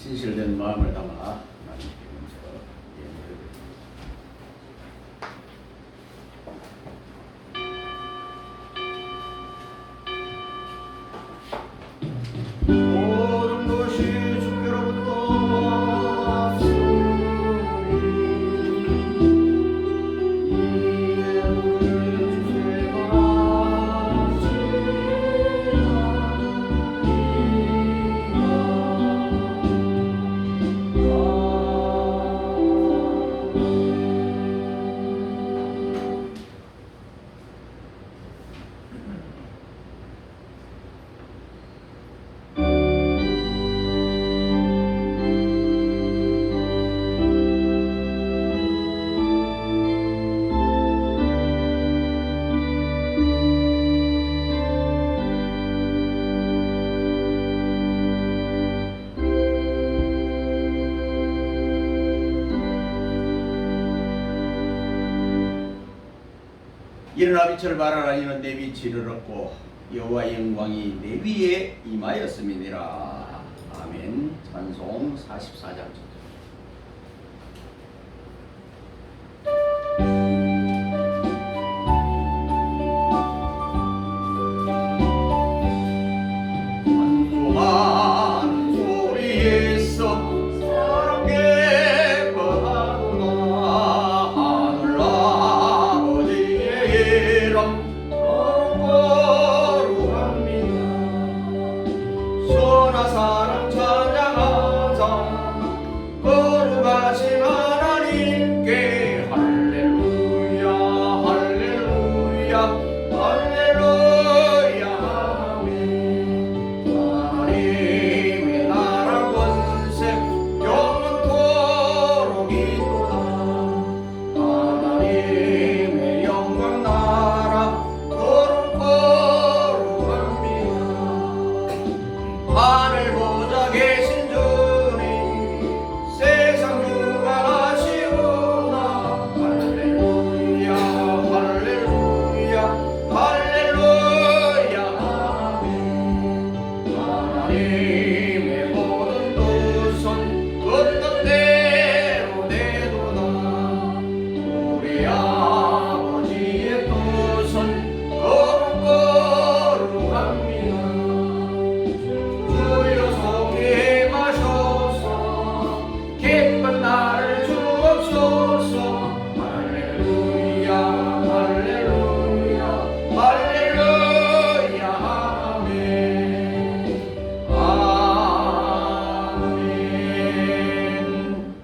진실된 마음을 담아 하나님께 먼저 예배드립니다. 모든 것이 주께로부터 왔으니 이에 우리 주의 일어나 빛을 발하라. 이는 내 빛이 이르렀고 여호와의 영광이 내 위에 임하였음이니라. 아멘. 찬송 44장. 한송한 소리에서 사랑에 거하구나. 하늘 아버지의 이름 거룩합니다. 선한 사랑 찬양하자. 거룩하신 하나님께 할렐루야 할렐루야 할렐루야. 하나님의 나라 권세 영원토록 있도다. 하나님의 영광 나라 거룩거룩합니다. 하늘 보좌 계신 주님 세상 주관하시구나. 할렐루야 할렐루야 할렐루야. 아멘. 하나님의 모든 도선 그 뜻대로 되도다. 우리 아버지의 도선 거룩거룩합니다. 주여 속히 마셔서 기쁜 나를 주옵소서. 할렐루야 할렐루야 할렐루야. 아멘 아멘.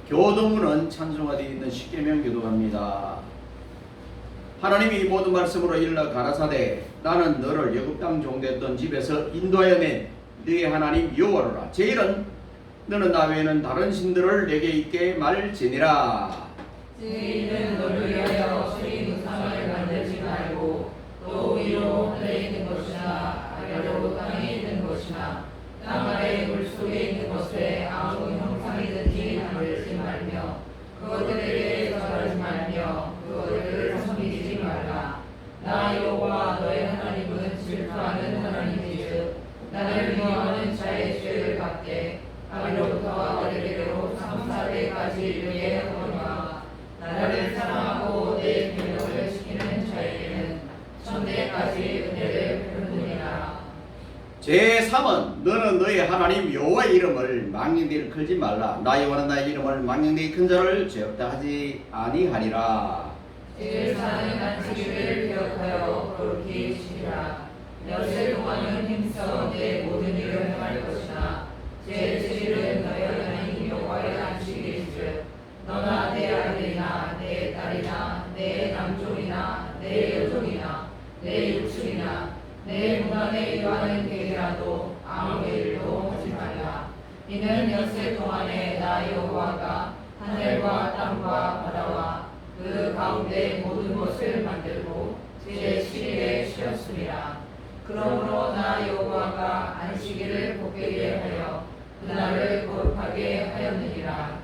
교도문은 찬송가 되어 있는 십계명 교도입니다. 하나님이 이 모든 말씀으로 일러 가라사대 나는 너를 애굽 땅 종되었던 집에서 인도하여 낸 너의 하나님 여호와로라. 제1은 너는 나 외에는 다른 신들을 내게 있게 말지니라. 제1은 너를 위하여 수인 우상을 만들지 말고 또 위로 하늘에 있는 것이나 아래로 땅에 있는 것이나 땅 아래 물 속에 있는 것에 아무 형상이든지 만들지 말며 그것들에게 절하지 말며 그것들을 섬기지 말라. 나 여호와 너의 하나님은 질투하는 하나님이시여 나를 미워하는 자의 죄를 받게 아비로부터 어리게로 3,400까지 이르게 하거니와 나를 사랑하고 내 계명을 지키는 자에게는 천대까지 은혜를 베푸느니라. 제3은 너는 너의 하나님 여호와의 이름을 망령되이 걸지 말라. 나 여호와는 나의 이름을 망령되이 큰 자를 죄 없다 하지 아니하리라. 제4는 안식일을 기억하여 거룩히 지키라. 엿새 동안은 힘써 내 모든 일을 행할 것이나 제7일은 너의 하나님 여호와의 안식일이즉 너나 내 아들이나 내 딸이나 내 남종이나 내 여종이나 내 육축이나 내 문안에 이러하는 계기라도 아무 일도 하지 말라. 이는 엿새 동안에 나 여호와가 하늘과 땅과 바다와 그 가운데 모든 것을 만들고 제7일에 쉬었음이라. 그러므로 나 여호와가 안식일을 복되게 하여 그날을 거룩하게 하였느니라.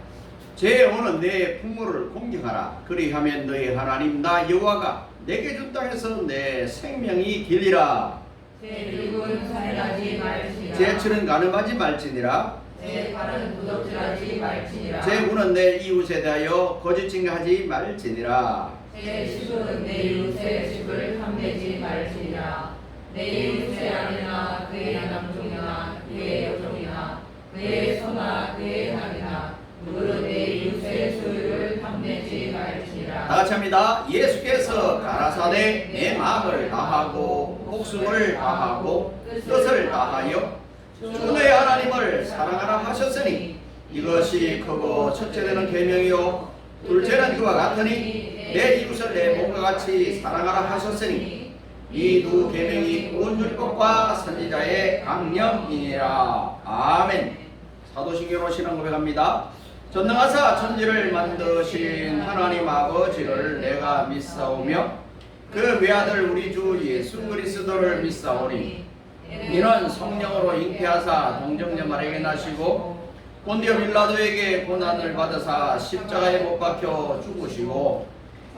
제5는 내 풍물을 공경하라. 그리하면 너의 하나님 나 여호와가 내게 준 땅에서 내 생명이 길리라. 제6은 살인하지 말지니라. 제7은 간음하지 말지니라. 제8은 도둑질하지 말지니라. 제9는 내 이웃에 대하여 거짓 증거하지 말지니라. 제10은 내 이웃의 집을 탐내지 말지니라. 내 이웃의 아내나 그의 남종이나 그의 여종이나 그의 소나 그의 낙이나 누구든 내 이웃의 소유를 탐내지 말지니라. 다 같이 합니다. 예수께서 가라사대 내 마음을 다하고 목숨을 다하고 뜻을 다하여 주 너의 하나님을 사랑하라 하셨으니 이것이 크고 첫째 되는 계명이요 둘째는 그와 같으니 내 이웃을 내 몸과 같이 사랑하라 하셨으니 이 두 계명이 온 율법과 선지자의 강령이니라. 아멘. 사도신경으로 신앙 고백합니다. 전능하사 천지를 만드신 하나님 아버지를 내가 믿사오며 그 외아들 우리 주 예수 그리스도를 믿사오니 이는 성령으로 잉태하사 동정녀 마리아에게 나시고 본디오 빌라도에게 고난을 받으사 십자가에 못 박혀 죽으시고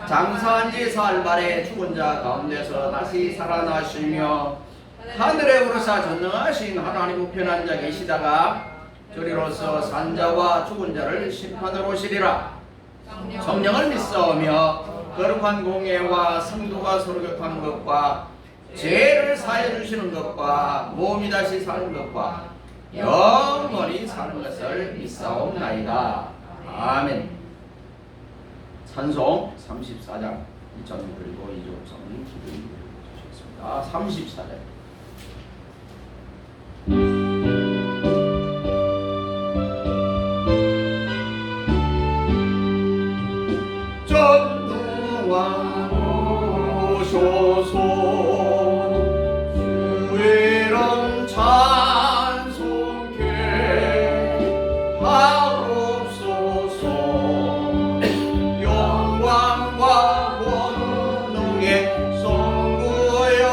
장사한 지 사흘 만에 죽은 자 가운데서 다시 살아나시며 하늘에 오르사 전능하신 하나님 우편한 자 계시다가 저리로서 산자와 죽은 자를 심판하러 오시리라. 성령을 믿사오며 거룩한 공예와 성도가 서로 격한 것과 죄를 사해 주시는 것과 몸이 다시 사는 것과 영원히 사는 것을 믿사옵나이다. 아멘. 찬송 34장 2절 그리고 2절 기도해 주시겠습니다. 34장. 전두왕 오소서 주의 이름 찬송케 하옵소서. 영광과 권능의 성부여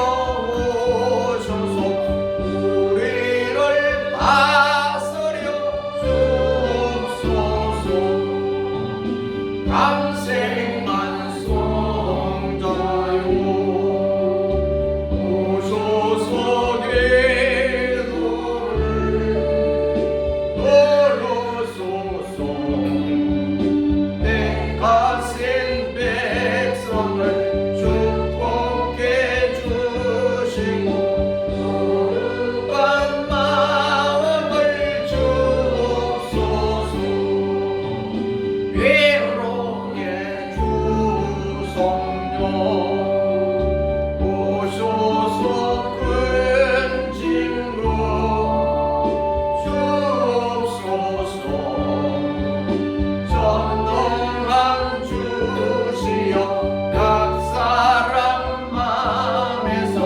오소서. 우리를 다스려 주옵소서. 감생만 성자요 오소서. 궤도를 걸어소서. 내 가진 백성을 축복해 주시고 거룩한 마음을 주옵소서. 외롭게 주 성령 오소서. 큰 짐으로 주옵소서. 전능한 주시여 각 사람 마음에서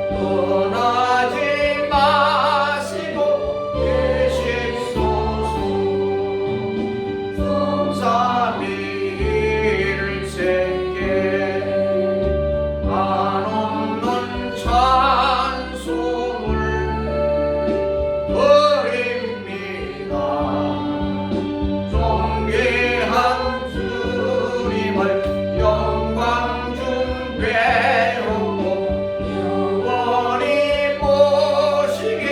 떠나지 마시고 계십소서. 성삼위일체께 한없는 찬송을 드립니다. 존귀한 주님을 영광 중 배우고 영원히 모시게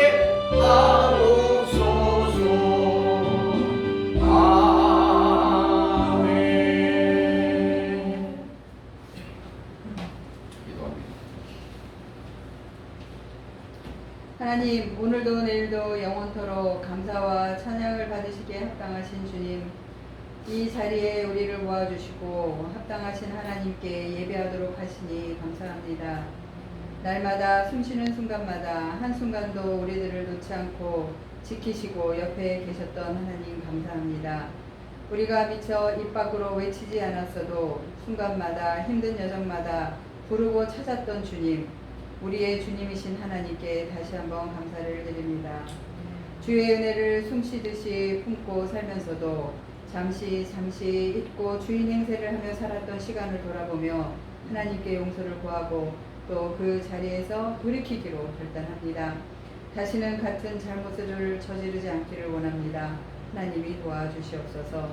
하옵소서. 아멘. 기도합니다. 하나님, 오늘도 내일도 영원토록 감사와 찬양을 받으시기에 합당하신 주님, 이 자리에 우리를 모아주시고 합당하신 하나님께 예배하도록 하시니 감사합니다. 날마다 숨쉬는 순간마다 한순간도 우리들을 놓지 않고 지키시고 옆에 계셨던 하나님 감사합니다. 우리가 미처 입 밖으로 외치지 않았어도 순간마다 힘든 여정마다 부르고 찾았던 주님, 우리의 주님이신 하나님께 다시 한번 감사를 드립니다. 주의 은혜를 숨쉬듯이 품고 살면서도 잠시 잊고 주인 행세를 하며 살았던 시간을 돌아보며 하나님께 용서를 구하고 또 그 자리에서 돌이키기로 결단합니다. 다시는 같은 잘못을 저지르지 않기를 원합니다. 하나님이 도와주시옵소서.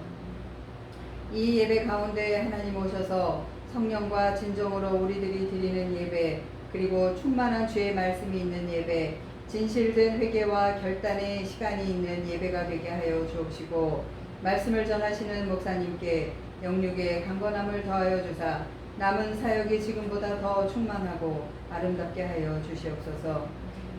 이 예배 가운데 하나님 오셔서 성령과 진정으로 우리들이 드리는 예배, 그리고 충만한 주의 말씀이 있는 예배, 진실된 회개와 결단의 시간이 있는 예배가 되게 하여 주옵시고, 말씀을 전하시는 목사님께 영육의 강건함을 더하여 주사 남은 사역이 지금보다 더 충만하고 아름답게 하여 주시옵소서.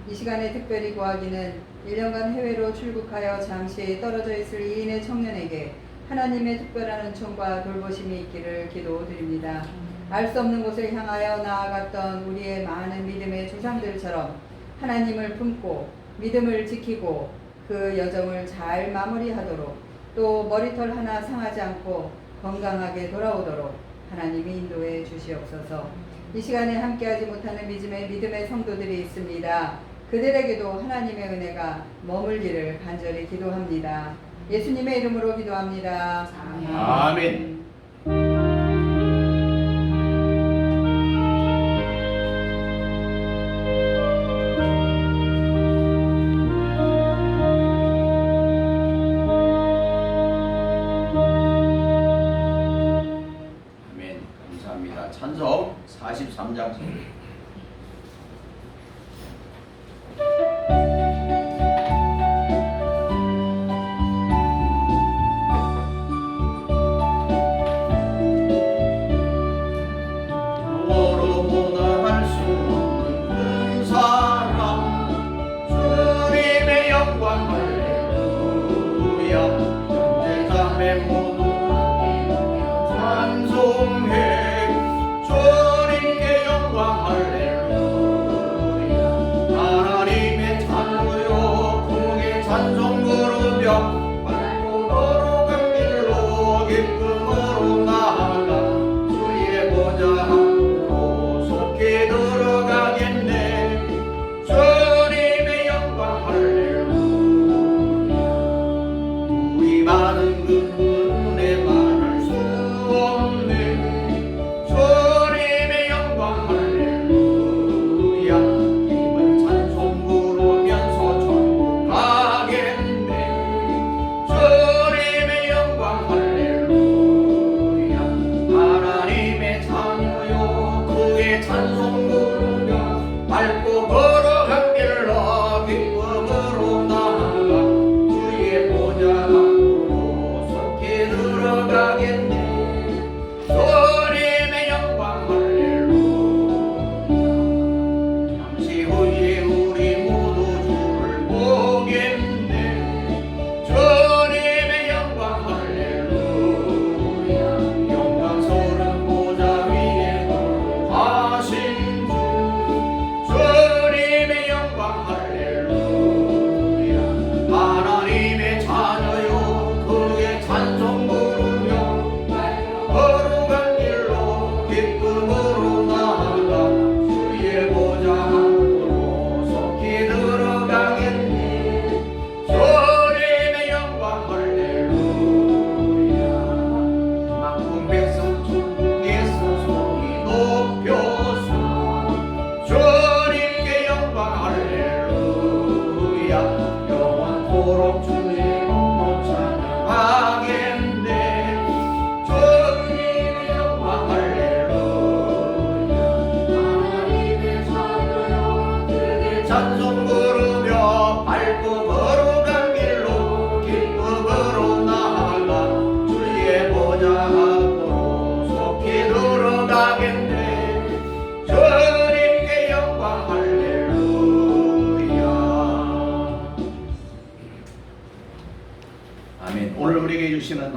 이 시간에 특별히 구하기는 1년간 해외로 출국하여 잠시 떨어져 있을 2인의 청년에게 하나님의 특별한 은총과 돌보심이 있기를 기도드립니다. 알 수 없는 곳을 향하여 나아갔던 우리의 많은 믿음의 조상들처럼 하나님을 품고 믿음을 지키고 그 여정을 잘 마무리하도록, 또 머리털 하나 상하지 않고 건강하게 돌아오도록 하나님이 인도해 주시옵소서. 이 시간에 함께하지 못하는 믿음의 성도들이 있습니다. 그들에게도 하나님의 은혜가 머물기를 간절히 기도합니다. 예수님의 이름으로 기도합니다. 아멘. 아멘. 감사합니다. 찬송 43장.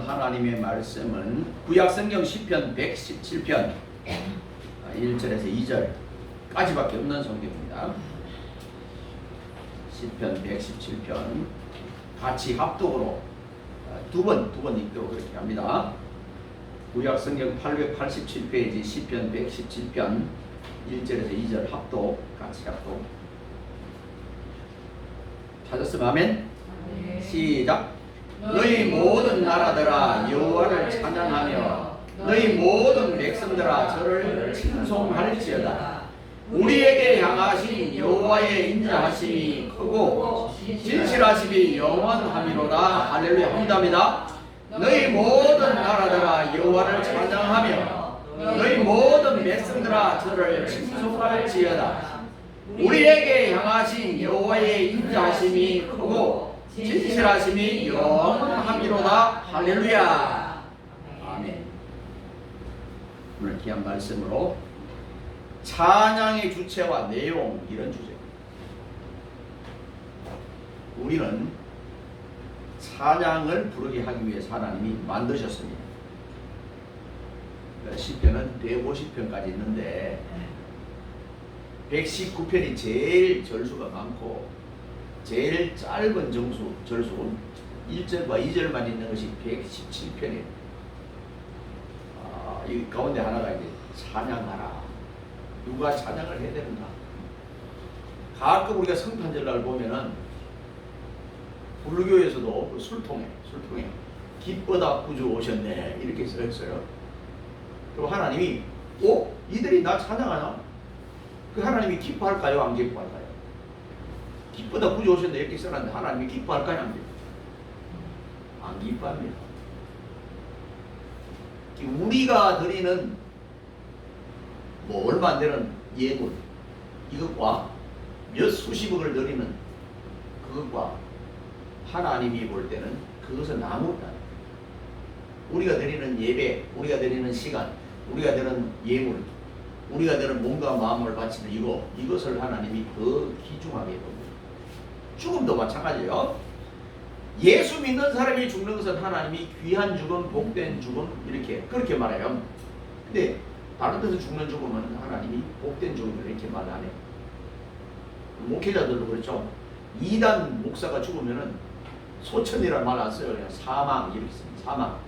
하나님의 말씀은 구약성경 시편 117편 1절에서 2절까지밖에 없는 성경입니다. 시편 117편 같이 합독으로 두 번 읽도록 그렇게 합니다. 구약성경 887페이지 시편 117편 1절에서 2절 합독, 같이 합독. 찾았으면 아멘. 시작. 너희 모든 나라들아 여호와를 찬양하며 너희 모든 백성들아 저를 칭송할지어다. 우리에게 향하신 여호와의 인자하심이 크고 진실하심이 영원함이로다. 할렐루야. 합니다. 너희 모든 나라들아 여호와를 찬양하며 너희 모든 백성들아 저를 칭송할지어다. 우리에게 향하신 여호와의 인자하심이 크고 진실하심이 영원함이로다. 할렐루야. 아멘. 오늘 귀한 말씀으로 찬양의 주체와 내용, 이런 주제. 우리는 찬양을 부르게 하기 위해서 하나님이 만드셨습니다. 시편은 150편까지 있는데 119편이 제일 절수가 많고 제일 짧은 절수 1절과 2절만 있는 것이 117편이에요. 이 가운데 하나가 이제 찬양하라. 누가 찬양을 해야 되는가? 가끔 우리가 성탄절날 보면은 불교에서도 그 술통에 기쁘다 구주 오셨네 이렇게 써있어요. 그리고 하나님이 이들이 나 찬양하나? 그 하나님이 기뻐할까요? 안 기뻐할까요? 기쁘다 구주 오셨네 이렇게 써놨는데 하나님이 기뻐할까요? 안 기뻐할까요? 안 기뻐합니다. 우리가 드리는 얼마 안 되는 예물 이것과 몇 수십억을 드리는 그것과 하나님이 볼 때는 그것은 아무것도 아니에요. 우리가 드리는 예배, 우리가 드리는 시간, 우리가 드리는 예물, 우리가 드리는 몸과 마음을 바치는 이것을 하나님이 더 귀중하게 봅니다. 죽음도 마찬가지예요. 예수 믿는 사람이 죽는 것은 하나님이 귀한 죽음, 복된 죽음 이렇게 그렇게 말해요. 근데 다른 데서 죽는 죽음은 하나님이 복된 죽음을 이렇게 말 안 해요. 목회자들도 그렇죠. 이단 목사가 죽으면은 소천이라는 말 안 써요. 그냥 사망 이렇게 씁니다. 사망.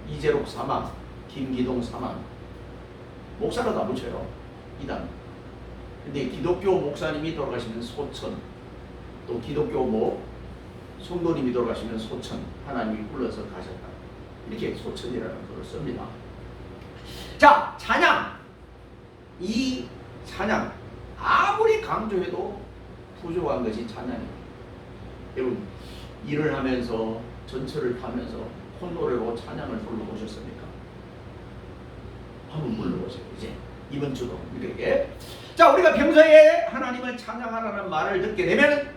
이재록 사망, 김기동 사망. 목사라도 안 붙여요. 이단. 근데 기독교 목사님이 돌아가시면 소천. 또 기독교 성도님이 돌아가시면 소천. 하나님이 불러서 가셨다. 이렇게 소천이라는 글을 씁니다. 자, 찬양. 이 찬양 아무리 강조해도 부족한 것이 찬양입니다. 여러분 일을 하면서 전철을 타면서 콧노래로 찬양을 불러보셨습니까? 한번 불러보세요. 이제 이번 주도 우리에게. 자, 우리가 평소에 하나님을 찬양하라는 말을 듣게 되면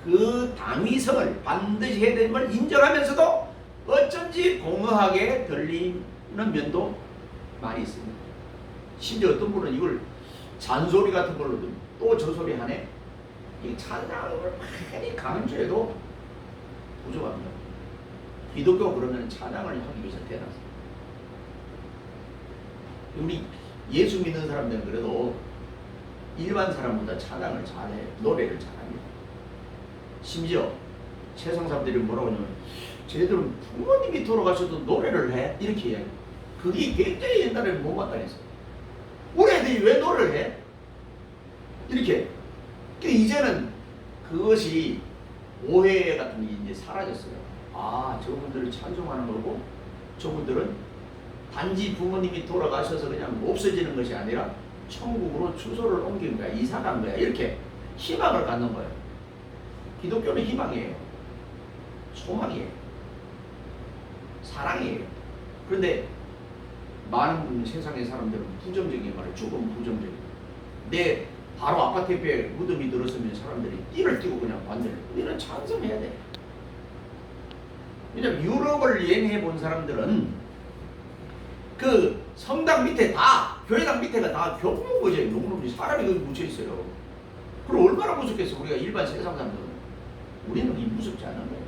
그 당위성을 반드시 해야 되는 걸 인정하면서도 어쩐지 공허하게 들리는 면도 많이 있습니다. 심지어 어떤 분은 이걸 잔소리 같은 걸로도 또 저 소리 하네. 이 찬양을 많이 강조해도 부족합니다. 기독교 그러면 찬양을 하기 위해서 태어났습니다. 우리 예수 믿는 사람들은 그래도 일반 사람보다 찬양을 잘해, 노래를 잘합니다. 심지어 세상 사람들이 뭐라고 하냐면 쟤들은 부모님이 돌아가셔도 노래를 해? 이렇게 이야기해요. 그게 굉장히 옛날에는 못마땅했어요. 우리 애들이 왜 노래를 해? 이렇게. 이제는 그것이 오해 같은 게 이제 사라졌어요. 저분들을 찬송하는 거고 저분들은 단지 부모님이 돌아가셔서 그냥 없어지는 것이 아니라 천국으로 주소를 옮긴 거야. 이사 간 거야. 이렇게 희망을 갖는 거예요. 기독교는 희망이에요. 소망이에요. 사랑이에요. 그런데 많은 세상의 사람들은 부정적인 말을 조금 부정적인 내 바로 아파트 옆에 무덤이 들었으면 사람들이 띠를 띠고 그냥 반대를. 우리는 찬성해야 돼. 왜냐면 유럽을 여행해 본 사람들은 그 성당 밑에 다 교회당 밑에가 다 경무거제예요. 농룸이 사람이 거기 묻혀 있어요. 그럼 얼마나 무섭겠어. 우리가 일반 세상 사람들은. 우리는 그게 무섭지 않은 거예요.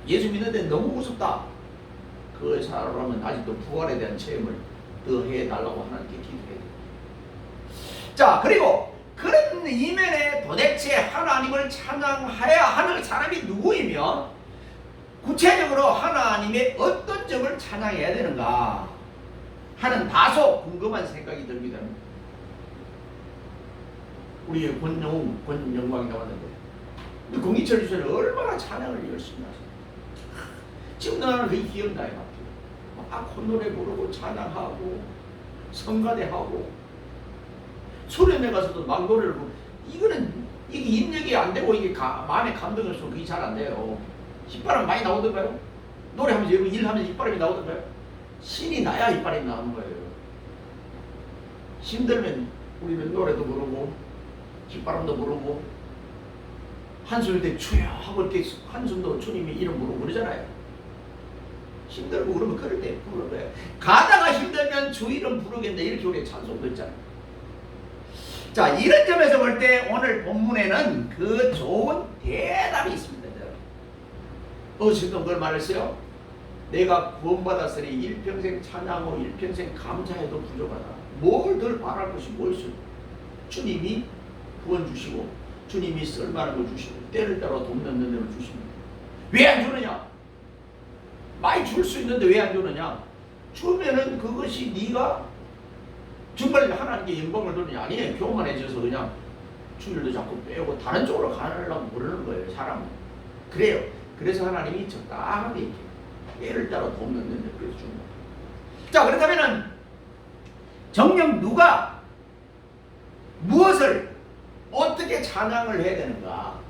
예수 믿는데 너무 무섭다. 그 사람은 아직도 부활에 대한 체험을 더 해달라고 하나님께 기도해야 돼요. 자, 그리고 그런 이면에 도대체 하나님을 찬양해야 하는 사람이 누구이며 구체적으로 하나님의 어떤 점을 찬양해야 되는가 하는 다소 궁금한 생각이 듭니다. 우리 권영광이 나왔는데 근데 공기철 주소는 얼마나 찬양을 열심히 하세요. 지금 나는 그게 기억나요. 막 콧노래 부르고 찬양하고 성가대하고 수련회 가서도 막 노래를 부르고 이게 입력이 안 되고 이게 마음에 감동이 없으면 그게 잘 안 돼요. 휘바람 많이 나오던가요? 노래하면서 여러분 일하면서 휘바람이 나오던가요? 신이 나야 이빨이 나는 거예요. 힘들면 우리는 노래도 부르고 뒷바람도 부르고 한숨 때 주여 하고 이렇게 한숨도 주님의 이름 부르고 그러잖아요. 힘들고 그러면 그럴 때 부르는 거예요. 가다가 힘들면 주 이름 부르겠네 이렇게 우리 찬송도 있잖아요. 자, 이런 점에서 볼 때 오늘 본문에는 그 좋은 대답이 있습니다. 어제도 그걸 말했어요. 내가 구원받았으니 일평생 찬양하고 일평생 감사해도 부족하다. 뭘 덜 바랄 것이 뭐 있어요? 주님이 구원 주시고 주님이 쓸만한 거 주시고 때를 따라 돕는 은혜를 주십니다. 왜 안 주느냐? 많이 줄 수 있는데 왜 안 주느냐? 주면은 그것이 네가 정말 하나님께 영광을 돌리냐? 아니에요. 교만해져서 그냥 주일도 자꾸 빼고 다른 쪽으로 가려고 그러는 거예요. 사람은. 그래요. 그래서 하나님이 적당하게 이렇게 때를 따라 돕는 은혜를 주는 거예요. 자, 그렇다면은 정녕 누가 무엇을 어떻게 찬양을 해야 되는가?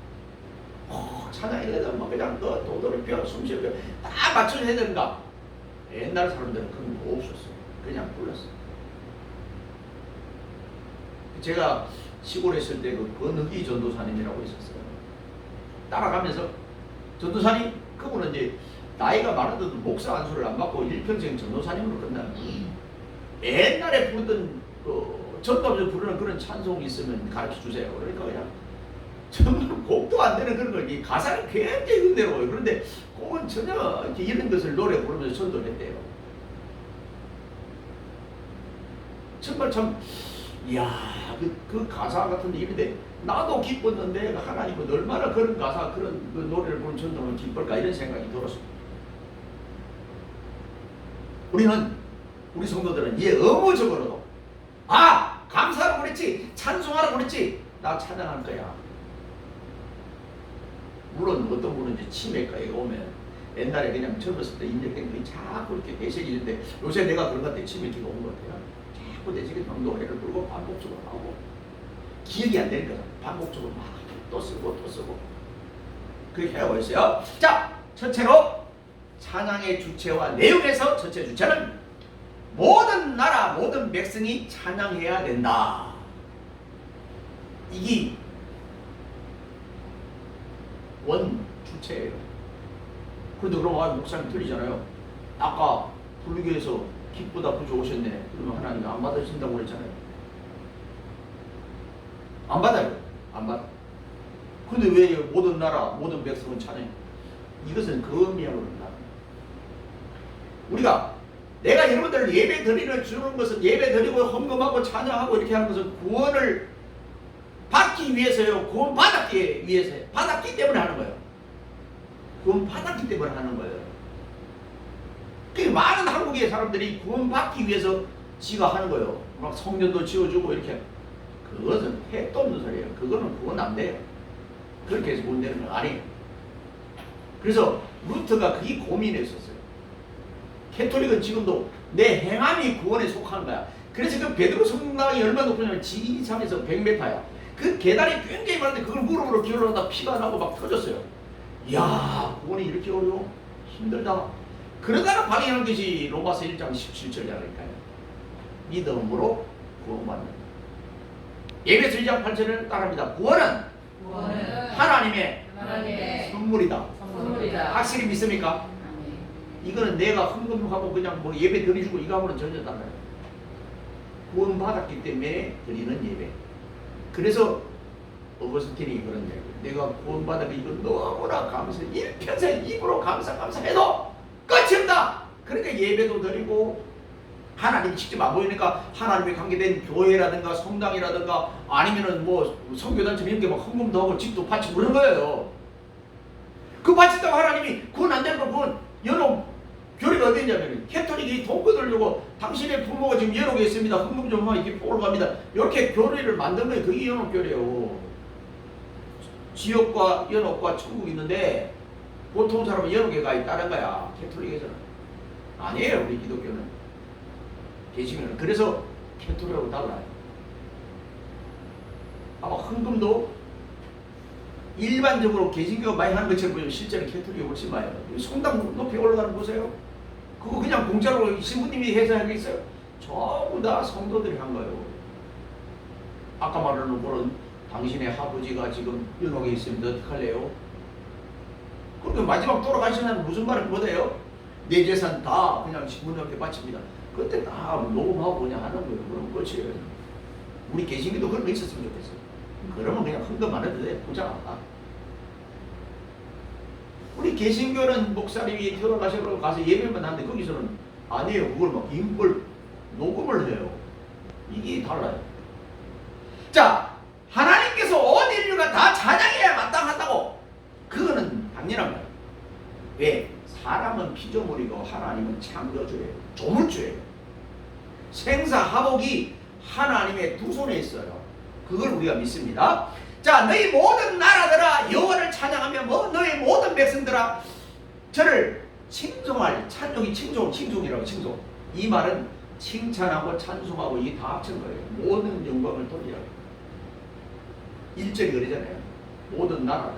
찬양해야 되면 뭐 그냥 도도리 뼈, 숨쉬어 뼈 다 맞춰서 해야 되는가? 옛날 사람들은 그런 거 없었어요. 그냥 불렀어요. 제가 시골에 있을 때 그 권흑이 전도사님이라고 있었어요. 따라가면서 전도사님 그분은 이제 나이가 많은데도 목사 안수를 안 받고 일평생 전도사님으로 끝나는 옛날에 부르던 전도하면서 부르는 그런 찬송이 있으면 가르쳐 주세요. 그러니까 그냥 정말 곡도 안 되는 그런 걸 가사는 굉장히 은혜로워요. 그런데 그건 전혀 이렇게 이런 것을 노래 부르면서 전도를 했대요. 정말 참 이야 그 가사 같은데 이런데 나도 기뻤는데 하나님은 얼마나 그런 가사 그런 그 노래를 부르는 전도는 기쁠까 이런 생각이 들었습니다. 우리 성도들은 이 의무적으로도 감사하라고 그랬지 찬송하라고 그랬지 나 찬양할 거야. 물론 어떤 분은 이제 치매과에 오면 옛날에 그냥 젊었을 때 인정된 거 자꾸 이렇게 내색이는데 요새 내가 그런 것 같아. 치매기가 온 것 같아요. 자꾸 내색이 노래를 부르고 반복적으로 하고 기억이 안 되니까 반복적으로 막 또 쓰고 그렇게 하고 있어요. 자, 첫째로 찬양의 주체와 내용에서 첫째 주체는 모든 나라 모든 백성이 찬양해야 된다. 이게 원 주체예요. 그런데 그럼 목사님 틀리잖아요. 아까 불교에서 기쁘다 부조 오셨네. 그러면 하나님 안 받으신다고 그랬잖아요. 안 받아요. 안 받아. 근데 왜 모든 나라 모든 백성은 찬양? 이것은 거미하고 그런다. 우리가 내가 여러분들 예배 드리는 주는 것은 예배 드리고 헌금하고 찬양하고 이렇게 하는 것은 구원을 받기 위해서요. 구원 받았기 위해서요. 받았기 때문에 하는 거예요. 구원 받았기 때문에 하는 거예요. 그 많은 한국의 사람들이 구원 받기 위해서 지가 하는 거예요. 막 성전도 지어주고 이렇게. 그것은 택도 없는 소리예요. 그거는 구원 안 돼요. 그렇게 해서 구원 되는 건 아니에요. 그래서 루터가 그게 고민했었어요. 캐톨릭은 지금도 내 행함이 구원에 속하는 거야. 그래서 그 베드로 성당이 얼마나 높으냐면 지리산에서 100m야. 그 계단이 굉장히 많은데 그걸 무릎으로 기울여다 피가 나고 막 터졌어요. 이야, 구원이 이렇게 어려워? 힘들다. 그러다가 발행한 것이 로마서 1장 17절이라니까요. 믿음으로 구원받는. 예배서 1장 8절을 따릅니다. 구원은 하나님의 선물이다. 확실히 믿습니까? 이거는 내가 헌금하고 그냥 뭐 예배 드리주고 이거 하고는 전혀 달라요. 구원 받았기 때문에 드리는 예배. 그래서 어거스틴이 그런 얘기예요. 내가 구원 받았기 이거 너무나 감사해. 일평생 입으로 감사해도 끝이 없다. 그러니까 예배도 드리고 하나님 직접 안 보이니까 하나님에 관계된 교회라든가 성당이라든가 아니면은 뭐 선교단체 이런 게 막 헌금도 하고 집도 바치고 그런 거예요. 그 바친다고 하나님이 구원 안 되는 거 그건 여러 교리가 어디 있냐면 캐톨릭이 돈 거들려고 당신의 부모가 지금 연옥에 있습니다. 헌금 좀 하면 이렇게 복을 갑니다. 이렇게 교리를 만든 거예요. 그게 연옥교리예요. 지옥과 연옥과 천국이 있는데 보통 사람은 연옥에 가 있다는 거야. 캐톨릭에서는. 아니에요. 우리 기독교는. 계시면 그래서 캐톨릭하고 달라요. 아마 헌금도 일반적으로 개신교가 많이 하는 것처럼 보이면 실제로 캐톨릭이 훨씬 많이 해요. 성당 높이 올라가는 거 보세요. 그거 그냥 공짜로 신부님이 해서 하겠어요? 전부 다 성도들이 한 거예요. 아까 말하는 그런 당신의 아버지가 지금 연옥에 있으면 어떡할래요? 그렇게 마지막 돌아가시면 무슨 말을 못해요? 내 재산 다 그냥 신부님한테 바칩니다. 그때 다 녹음하고 그냥 하는 거예요. 그럼 끝이에요. 우리 개신교도 그런 거 있었으면 좋겠어요. 그러면 그냥 헌금 안 해도 돼. 부자. 우리 개신교는 목사님이 돌아가셔서 가서 예배만 하는데 거기서는 아니에요. 그걸 막 인걸 녹음을 해요. 이게 달라요. 자, 하나님께서 온 인류가 다 찬양해야 마땅하다고. 그거는 당연한 거예요. 왜? 사람은 피조물이고 하나님은 창조주예요. 조물주예요. 생사화복이 하나님의 두 손에 있어요. 그걸 우리가 믿습니다. 자, 너희 모든 나라들아 여호와를 찬양하며 너희 모든 백성들아 저를 칭송할. 찬송이 칭송이라고. 칭송. 이 말은 칭찬하고 찬송하고 이게 다 합친 거예요. 모든 영광을 돌리라. 1절이 그러잖아요. 모든 나라들.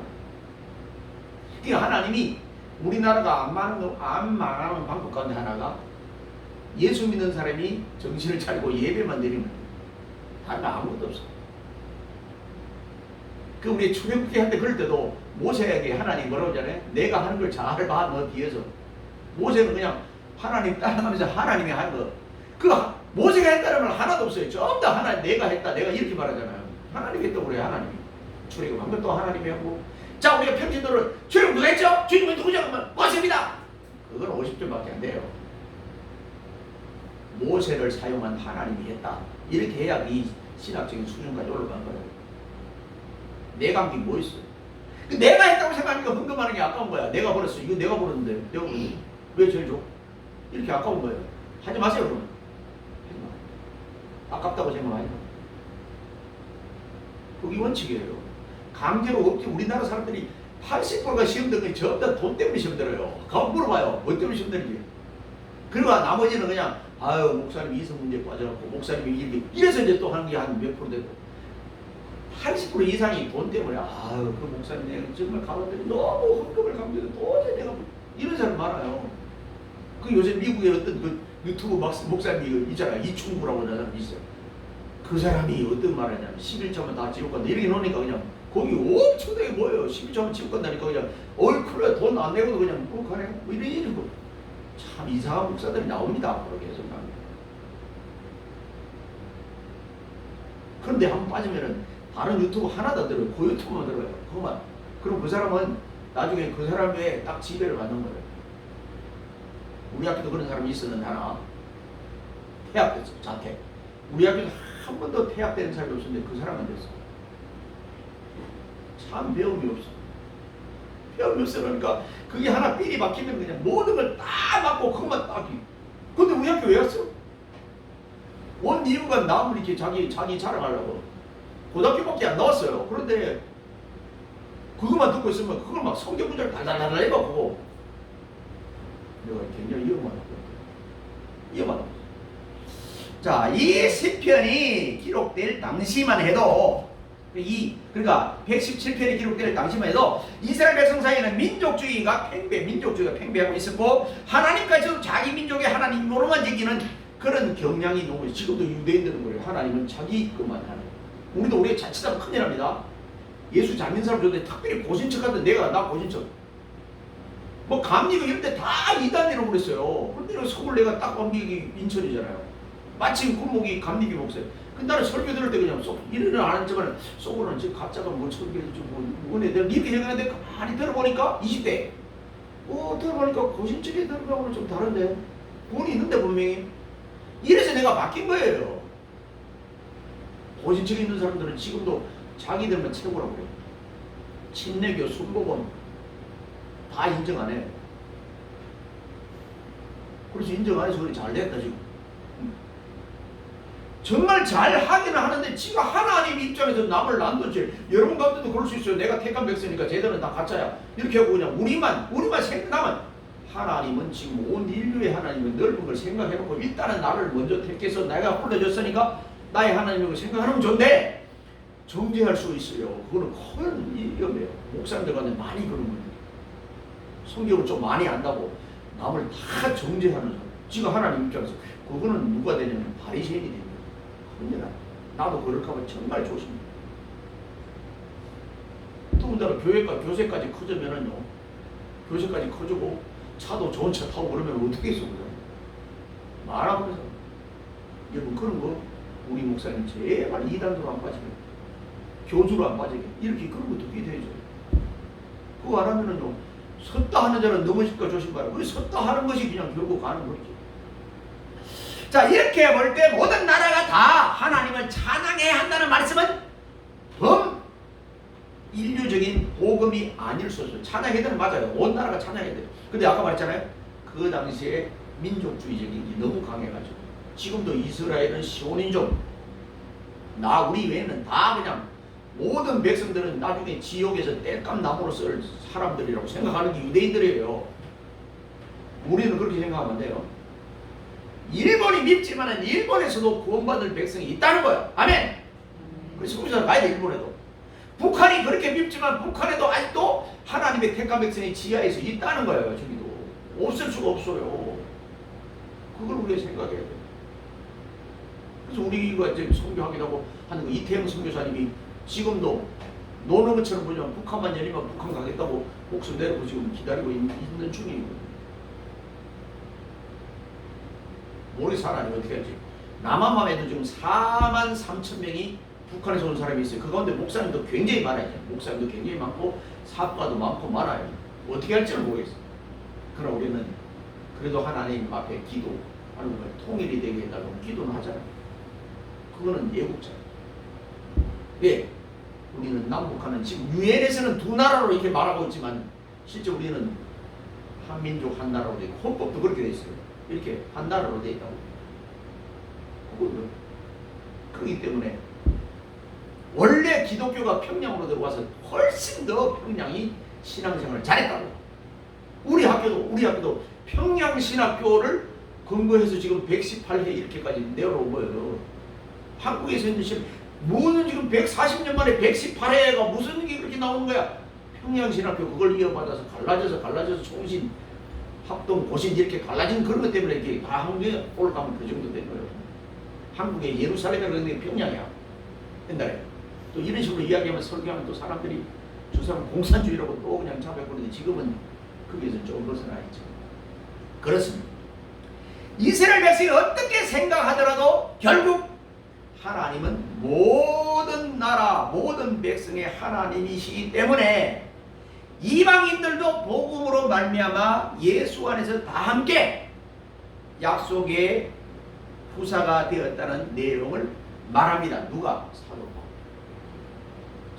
그러니까 하나님이 우리나라가 안 망하는 방법 가운데 하나가 예수 믿는 사람이 정신을 차리고 예배만 드리면 다른 아무것도 없어. 그 우리 출애굽기 할 때 그럴 때도 모세에게 하나님 뭐라고 하잖아요. 내가 하는 걸 잘 봐, 너 뒤에서. 모세는 그냥 하나님 따라가면서 하나님이 하는 거. 그 모세가 했다는 말 하나도 없어요. 전부 다 하나님 내가 했다. 내가 이렇게 말하잖아요. 하나님이 했다고 그래요. 하나님이. 출애굽 한 번 또 하나님이 하고. 자, 우리가 평신도를 출애굽 누가 했죠? 주님은 누구죠? 그러면 모세입니다. 그건 50점밖에 안 돼요. 모세를 사용한 하나님이 했다. 이렇게 해야 이 신학적인 수준까지 올라간 거예요. 내가 한 게 뭐 있어? 내가 했다고 생각하니까 헌금하는 게 아까운 거야. 내가 벌었어. 이거 내가 벌었는데. 내가 벌었는데. 왜 제일 줘? 이렇게 아까운 거예요. 하지 마세요, 그러면. 하지 마. 아깝다고 생각하니까. 그게 원칙이에요. 강제로 없지. 우리나라 사람들이 80%가 시험 드는 게 전부 다 돈 때문에 시험 들어요. 가만 물어봐요. 뭐 때문에 시험 드는지. 그리고 나머지는 그냥 아유 목사님이 이성 문제에 빠져갖고 목사님이 이렇게 이래서 이제 또 하는 게 한 몇 프로 되고 80% 이상이 돈 때문에 아유 그 목사님 내가 정말 가만히 너무 헌금을 강조해서 도저히 내가 이런 사람 많아요. 그 요새 미국에 어떤 그 유튜브 목사님이 있잖아요. 이충구라고 하는 사람이 있어요. 그 사람이 어떤 말 하냐면 11조만 다 지옥 간다 이렇게 놓으니까 그냥 거기 엄청나게 모여요. 11조만 지옥 간다니까 그냥 얼큰하게 돈 안 내고도 그냥 뭐 가네 뭐 이런 거. 참 이상한 목사들이 나옵니다. 앞으로 계속 나옵니다. 그런데 한번 빠지면은 다른 유튜브 하나도 안 들어요. 그 유튜브만 들어요. 그만. 그럼 그 사람은 나중에 그 사람의 딱 지배를 받는 거예요. 우리 학교도 그런 사람이 있었는데 하나 퇴학됐어. 자퇴. 우리 학교도 한 번도 퇴학되는 사람이 없었는데 그 사람은 됐어. 참 배움이 없어. 배움이 없어. 그러니까 그게 하나 삘이 박히면 그냥 모든 걸 다 맞고 그것만 딱. 근데 우리 학교 왜 왔어? 온 이유가 남을 이렇게 자기 자랑하려고. 고등학교밖에 안 나왔어요. 그런데 그것만 듣고 있으면 그걸 막 성경 문제를 달달달 해갖고 내가 굉장히 위험하다. 자, 이 시편이 기록될 당시만 해도 그러니까 117편이 기록될 당시만 해도 이스라엘 백성 사이에는 민족주의가 팽배하고 있었고 하나님까지도 자기 민족의 하나님으로만 여기는 그런 경향이 너무 지금도 유대인들은 그래요. 하나님은 자기 것만 하는. 우리도 우리의 자칫하면 큰일 납니다. 예수 잘 믿는 사람 좋은데 특별히 고신척하는데 나 고신척. 뭐 감리교 이런 데 다 이단이라고 그랬어요. 그런데 서울 내가 딱 감리교 인천이잖아요. 마침 군목이 감리교 목사예요. 근데 나는 설교 들을 때 그냥 이래는 안 했지만 속으로는 지금 가짜가 뭐 설교를 좀 내가 이렇게 생각했는데 가만히 들어보니까 20대. 들어보니까 고신척에 들어가고는 좀 다른데. 본이 있는데 분명히. 이래서 내가 바뀐 거예요. 고신척에 있는 사람들은 지금도 자기들만 최고라고 그래요. 친내교, 순복음 다 인정 안 해. 그래서 인정 안 해서 그래 잘 됐다 지금. 정말 잘 하기는 하는데 지가 하나님 입장에서 남을 난도지. 여러분 가운데도 그럴 수 있어요. 내가 택한 백성이니까 쟤들은 다 가짜야. 이렇게 하고 그냥 우리만 생각하면 하나님은 지금 온 인류의 하나님은 넓은 걸 생각해놓고 일단은 나를 먼저 택해서 내가 불러줬으니까 나의 하나님을 생각하면 좋은데 정죄할 수 있어요. 그거는 큰 위험이에요. 목사님들 가운데 많이 그런 거예요. 성경을 좀 많이 안다고 남을 다 정죄하는 사람. 지금 하나님 입장에서 그거는 누가 되냐면 바리새인이 됩니다. 그러니까 나도 그럴까 봐 정말 조심해요. 더군다나 교세까지 커지면은요, 교세까지 커지고 차도 좋은 차 타고 그러면 어떻게 했어, 그죠? 말하면서 여러분 그런 거 우리 목사님 제발 이단으로 안 빠지게, 교주로 안 빠지게 이렇게 그런 것도 기대해줘요. 그거 안 하면은요, 섰다 하는 자는 넘어질까 조심하라. 그 섰다 하는 것이 그냥 결국 가는 거지. 자, 이렇게 볼 때 모든 나라가 다 하나님을 찬양해야 한다는 말씀은 인류적인 복음이 아닐 수 없어요. 찬양해야 되는 맞아요. 온 나라가 찬양해야 돼요. 근데 아까 말했잖아요. 그 당시에 민족주의적인 게 너무 강해가지고 지금도 이스라엘은 시온인종, 우리 외에는 다 그냥 모든 백성들은 나중에 지옥에서 땔감 나무로 쓸 사람들이라고 생각하는 게 유대인들이에요. 우리는 그렇게 생각하면 안 돼요. 일본이 밉지만은 일본에서도 구원받을 백성이 있다는 거야. 아멘. 그래서 거기서 가야 돼. 일본에도. 북한이 그렇게 밉지만 북한에도 아직도 하나님의 택한 백성이 지하에서 있다는 거예요. 저기도 없을 수가 없어요. 그걸 우리가 생각해야 돼. 그래서 우리가 이제 선교하기라고 하는 거, 이태영 선교사님이 지금도 노는 것처럼 보면 북한만 열리면 북한 가겠다고 목숨 내놓고 지금 기다리고 있는 중이거든요. 모르겠어, 하나님 어떻게 할지. 남한만 해도 지금 43,000명이 북한에서 온 사람이 있어요. 그 가운데 목사님도 굉장히 많아요. 목사님도 굉장히 많고 사업가도 많고 많아요. 어떻게 할지는 모르겠어요. 그러나 우리는 그래도 하나님 앞에 기도하는 거예요. 통일이 되게 해달라고 기도는 하잖아요. 그거는 예국자예요. 왜? 우리는 남북한은 지금 유엔에서는 두 나라로 이렇게 말하고 있지만 실제 우리는 한민족 한 나라로 되어 있고 헌법도 그렇게 되어 있어요. 이렇게 한 나라로 되어 있다고. 그거는 그렇기 때문에 원래 기독교가 평양으로 들어와서 훨씬 더 평양이 신앙생활을 잘했다고. 우리 학교도 평양신학교를 근거해서 지금 118회 이렇게까지 내려온 거예요. 한국에서 있는 뭐는 지금 140년 만에 118회가 무슨 게 그렇게 나오는 거야. 평양신학교 그걸 이어받아서 갈라져서 총신, 합동, 고신 이렇게 갈라진 그런 것 때문에 이렇게 다 한국에 올라가면 그 정도 된 거예요. 한국의 예루살렘이라는 게 평양이야. 옛날에. 또 이런 식으로 이야기하면 설교하면 또 사람들이 저 사람 공산주의라고 또 그냥 잡아버리는데 지금은 거기에서 좀 벗어나 있죠. 그렇습니다. 이스라엘 백성이 어떻게 생각하더라도 결국 하나님은 모든 나라, 모든 백성의 하나님이시기 때문에 이방인들도 복음으로 말미암아 예수 안에서 다 함께 약속의 후사가 되었다는 내용을 말합니다. 누가?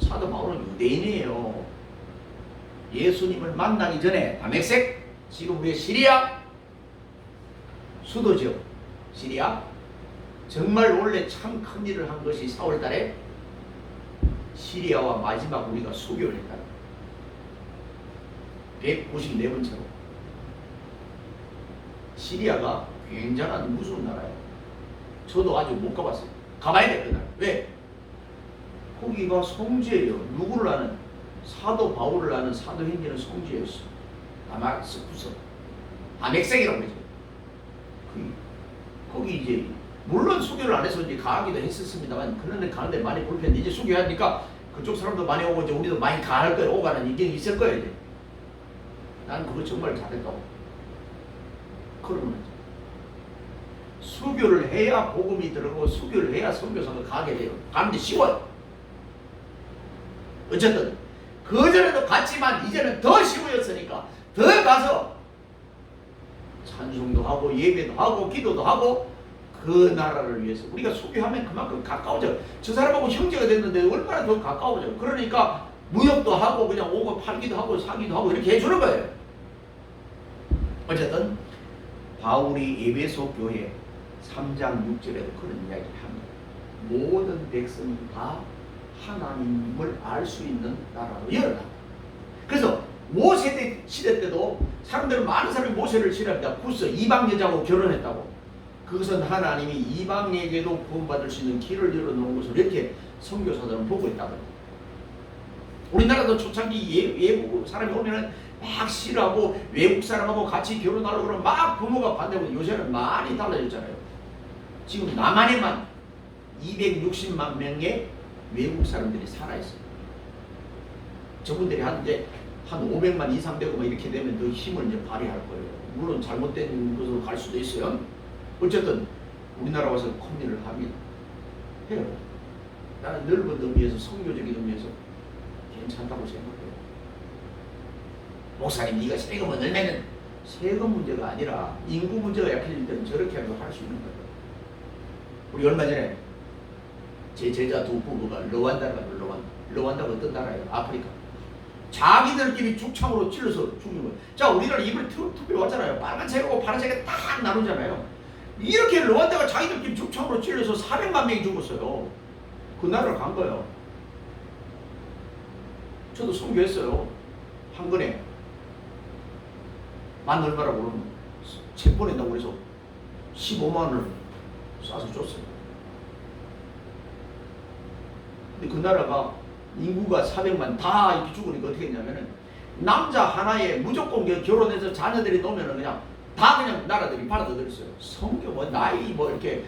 사도 바울은 유대인이에요. 예수님을 만나기 전에 다메섹, 지금 우리의 시리아 수도죠. 시리아. 정말 원래 참 큰 일을 한 것이 4월달에 시리아와 마지막 우리가 수교를 했다. 194번째로. 시리아가 굉장한 무서운 나라예요. 저도 아직 못 가봤어요. 가봐야 돼, 그날. 왜? 거기가 성지예요. 누구를 아는? 사도 바울을 아는 사도행전은 성지였어. 다마스쿠스, 다멕색이라고 그러죠. 거기 이제 물론 수교를 안 해서 이제 가기도 했었습니다만 그런데 가는데 많이 불편해. 이제 수교하니까 그쪽 사람도 많이 오고 이제 우리도 많이 갈 거예요. 오가는 이게 있을 거예요. 이제. 난 그거 정말 잘했다고. 그러면 수교를 해야 복음이 들어가고 수교를 해야 선교사가 가게 돼요. 가는데 쉬워요. 어쨌든 그전에도 갔지만 이제는 더 쉬워졌으니까 더 가서 찬송도 하고 예배도 하고 기도도 하고 그 나라를 위해서 우리가 수교하면 그만큼 가까워져. 저 사람하고 형제가 됐는데 얼마나 더 가까워져. 그러니까 무역도 하고 그냥 오고 팔기도 하고 사기도 하고 이렇게 해주는 거예요. 어쨌든 바울이 에베소 교회 3장 6절에도 그런 이야기를 합니다. 모든 백성이 다 하나님을 알 수 있는 나라로 열어라. 그래서 모세 시대 때도 사람들은 많은 사람이 모세를 싫어합니다. 구스 이방 여자하고 결혼했다고. 그것은 하나님이 이방에게도 구원받을 수 있는 길을 열어놓은 것을 이렇게 선교사들은 보고 있다고. 우리나라도 초창기 외국 사람이 오면은 막 싫어하고 외국 사람하고 같이 결혼하려고 그러면 막 부모가 반대하고 요새는 많이 달라졌잖아요. 지금 남한에만 260만 명의 외국 사람들이 살아있어요. 저분들이 한 500만 이상 되고 막 이렇게 되면 더 힘을 이제 발휘할 거예요. 물론 잘못된 것으로 갈 수도 있어요. 어쨌든 우리나라 와서 컴리를 합니다. 해요. 나는 넓은 의미에서 성교적인 의미에서 괜찮다고 생각해요. 목사님 네가 세금을 넣으면 세금 문제가 아니라 인구 문제가 약해질 때는 저렇게라도 할 수 있는 거예요. 우리 얼마 전에 제 제자 두 부부가 르완다가 르완다가 어떤 나라예요? 아프리카. 자기들끼리 죽창으로 찔러서 죽는 거예요. 자, 우리나라 이번에 투표 왔잖아요. 빨간색하고 파란색에 딱 나누잖아요. 이렇게 르완다가 자기들끼리 죽창으로 찔러서 400만 명이 죽었어요. 그 나라를 간 거예요. 저도 선교했어요. 한 건에 만 얼마라고 그러면 책 보낸다고 그래서 15만 원을 쏴서 줬어요. 근데 그 나라가 인구가 400만 다 이렇게 죽으니까 어떻게 했냐면은 남자 하나에 무조건 결혼해서 자녀들이 놓으면은 그냥 다 그냥 나라들이 받아들였어요. 성교 뭐 나이 뭐 이렇게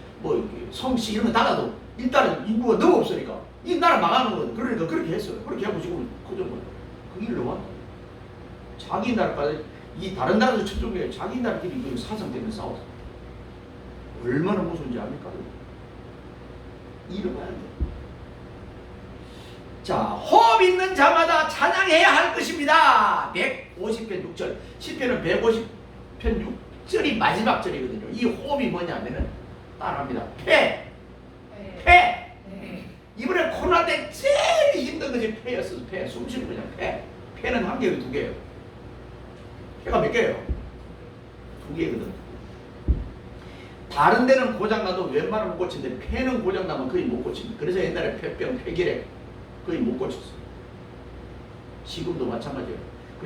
성씨 이런 거 달라도 일단은 인구가 너무 없으니까 이 나라 망하는 거거든. 그러니까 그렇게 했어요. 그렇게 하고 지금 그 정도. 그 일로 왔다. 자기 나라까지 이 다른 나라도 천종교회 자기 나라끼리 그 사상 때문에 싸웠어. 얼마나 무서운지 압니까? 이러면 안 돼. 자, 호흡 있는 자마다 찬양해야 할 것입니다. 150편 6절. 시편은 150편 6절이 마지막 절이거든요. 이 호흡이 뭐냐면은 따라합니다. 폐. 이번에 코로나 때 제일 힘든 것이 폐였어요. 폐. 숨 쉬는 거냐. 폐는 한 개예요, 두 개예요. 폐가 몇 개예요? 두 개거든. 다른 데는 고장나도 웬만하면 고치는데 폐는 고장나면 거의 못 고칩니다. 그래서 옛날에 폐병, 폐결핵 거의 못 고쳤어요. 지금도 마찬가지예요.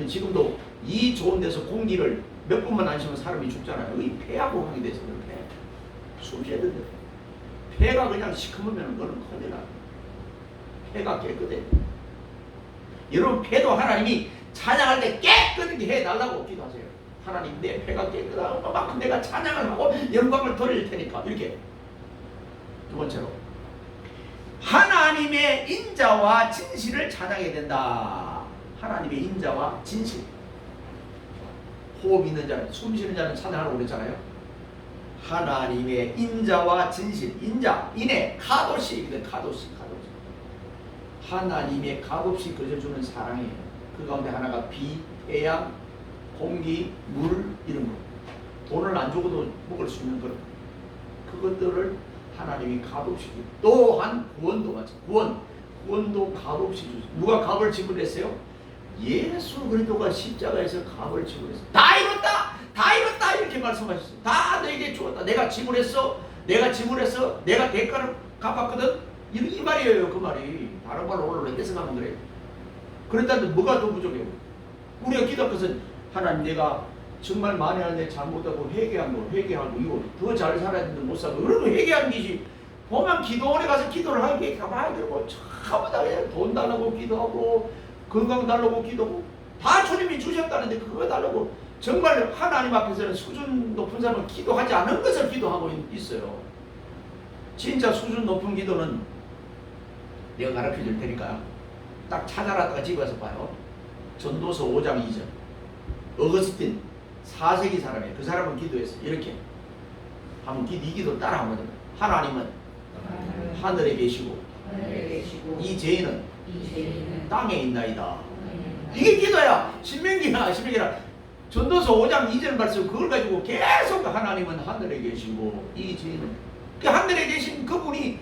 지금도 이 좋은 데서 공기를 몇 분만 안 쉬면 사람이 죽잖아요. 이 폐하고 하게 돼서 폐. 숨 쉬야 되는데 폐가 그냥 시커매면 그건 큰일 나요. 폐가 깨끗해. 여러분 폐도 하나님이 찬양할 때 깨끗하게 해달라고 기도하세요. 하나님 내 폐가 깨끗한 것만큼 내가 찬양을 하고 영광을 돌릴 테니까. 이렇게. 두 번째로 하나님의 인자와 진실을 찬양해야 된다. 하나님의 인자와 진실. 호흡 있는 자는, 숨 쉬는 자는 찬양하라고 그랬잖아요. 하나님의 인자와 진실. 인자, 인애, 카도시. 카도시. 하나님의 값없이 거저주는 사랑이에요. 그 가운데 하나가 비, 태양, 공기, 물 이런 거. 돈을 안 주고도 먹을 수 있는 그런 그것들을 하나님이 값없이 주고, 또한 구원도 마찬가지. 구원도 값없이 주죠. 누가 값을 지불했어요? 예수 그리스도가 십자가에서 값을 지불했어요. 다 이뤘다 이렇게 말씀하셨어요. 다 너에게 주었다. 내가 지불했어. 내가 대가를 갚았거든. 이 말이에요. 그 말이. 다른 말로 오늘 해석하면 그래요. 그랬다는데 뭐가 더 부족해요? 우리가 기도할 것은 하나님 내가 정말 만약에 잘못하고 회개하고 이거 더 잘 살아야 되는데 못 살고 그러면 회개하는 것이지. 보면 기도원에 가서 기도를 하게 가만히 들고 전부 다 그냥 돈 달라고 기도하고 건강 달라고 기도하고 다 주님이 주셨다는데 그거 달라고 정말 하나님 앞에서는 수준 높은 사람은 기도하지 않은 것을 기도하고 있어요. 진짜 수준 높은 기도는 내가 가르쳐 줄 테니까 딱 찾아놨다가 집에 와서 봐요. 전도서 5장 2절. 어거스틴 4세기 사람이에요. 그 사람은 기도했어요. 이렇게 한번 이 기도 따라 한번 해봐요. 하나님은 하늘에 계시고 이 죄인은 땅에 있나이다. 이게 기도야. 신명기나 전도서 5장 2절 말씀 그걸 가지고 계속 하나님은 하늘에 계시고 이 죄인은 그 하늘에 계신 그분이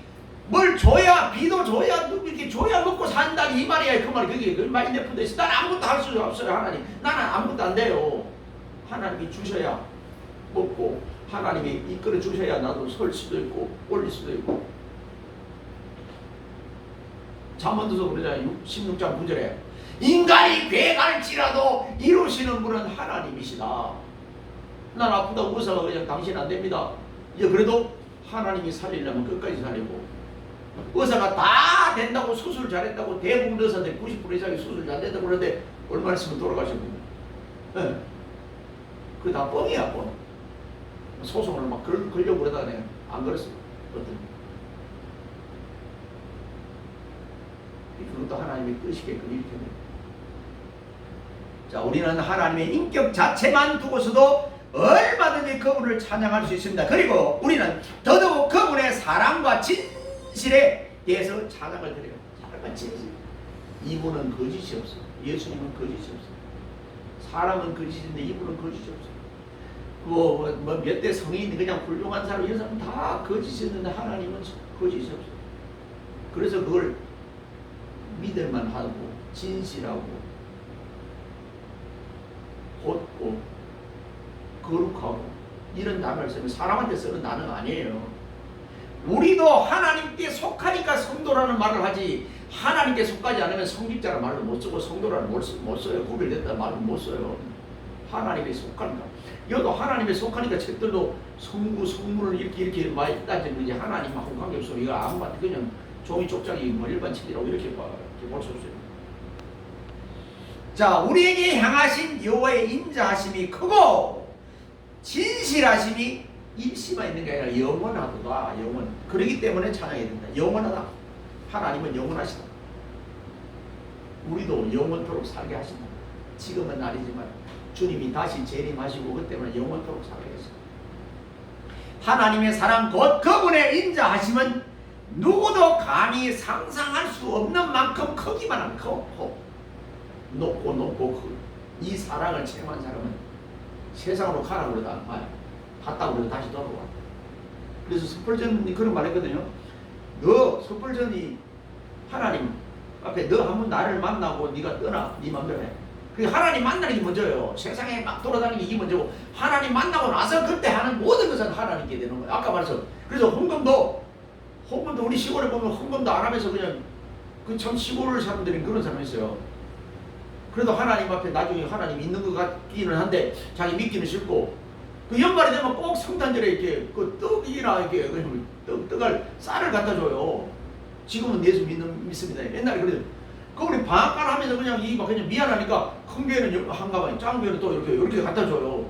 뭘 줘야 비도 줘야 이렇게 줘야 먹고 산다 이 말이야. 그 말이 그게 그 말이 내 푼데 있어. 나는 아무것도 할 수 없어요. 하나님 나는 아무것도 안 돼요. 하나님이 주셔야 먹고 하나님이 이끌어 주셔야 나도 설 수도 있고 올릴 수도 있고. 잠언도서 그러잖아요. 16장 9절에 인간이 괴갈지라도 이루시는 분은 하나님이시다. 난 아프다고 의사가 그냥 당신 안 됩니다. 그래도 하나님이 살리려면 끝까지 살리고 의사가 다 된다고 수술 잘했다고 대부분 의사들 90% 이상이 수술 잘 된다고 그러는데 얼마나 있으면 돌아가시고. 네. 그게 다 뻥이야, 뻥. 소송을 막 걸려고 그러다가 내가 안 걸었어요. 그것도 하나님의 뜻이겠군 이렇게. 자, 우리는 하나님의 인격 자체만 두고서도 얼마든지 그분을 찬양할 수 있습니다. 그리고 우리는 더더욱 그분의 사랑과 진실에 대해서 찬양을 드려요. 사랑과 진실. 이분은 거짓이 없어. 예수님은 거짓이 없어. 사람은 거짓인데 이분은 거짓이 없어. 뭐 몇 대 성인 그냥 훌륭한 사람 이런 사람 다 거짓이 있는데 하나님은 거짓이 없어. 그래서 그걸 믿을만 하고 진실하고 곧고 거룩하고 이런 단어를 쓰면 사람한테 쓰는 단어가 아니에요. 우리도 하나님께 속하니까 성도라는 말을 하지 하나님께 속하지 않으면 성직자라는 말을 못 쓰고 성도라는 못 써요. 구별됐다는 말을 못 써요. 하나님께 속하니까. 여도 하나님에 속하니까 책들도 성구, 성문을 이렇게 많이 따지는 거지 하나님하고 관계없어. 이거 아무한테 그냥 종이 쪽장이 뭐 일반 책이라고 이렇게 볼 수 없어요. 자, 우리에게 향하신 여호와의 인자하심이 크고 진실하심이 일시만 있는 게 아니라 영원하다. 영원. 그렇기 때문에 찬양해야 된다. 영원하다. 하나님은 영원하시다. 우리도 영원토록 살게 하신다. 지금은 아니지만 주님이 다시 재림하시고 그때는 영원토록 살게 하신다. 하나님의 사랑 곧 그분의 인자하심은 누구도 감히 상상할 수 없는 만큼 크기만 하고 높고 이 사랑을 체험한 사람은 세상으로 가라고 그러다 갔다고 그러다 다시 돌아와. 그래서 스펄전이 그런 말 했거든요. 너 스펄전이 하나님 앞에 너 한번 나를 만나고 네가 떠나. 네 맘대로 해. 그 하나님 만나는 게 먼저예요. 세상에 막 돌아다니는 게 먼저고 하나님 만나고 나서 그때 하는 모든 것은 하나님께 되는 거예요. 아까 말해서 그래서 헌금도 우리 시골에 보면 헌금도 안 하면서 그냥 그 참 시골 사람들이 그런 사람이 있어요. 그래도 하나님 앞에 나중에 하나님 있는 것 같기는 한데 자기 믿기는 싫고 그 연말이 되면 꼭 성탄절에 이렇게 그 떡이나 이렇게 떡을 쌀을 갖다 줘요. 지금은 예수 믿습니다. 옛날에 그래도 그 우리 방앗간 하면서 그냥 그냥 미안하니까 큰 교회는 한 가방에 작은 교회는 또 이렇게 갖다 줘요.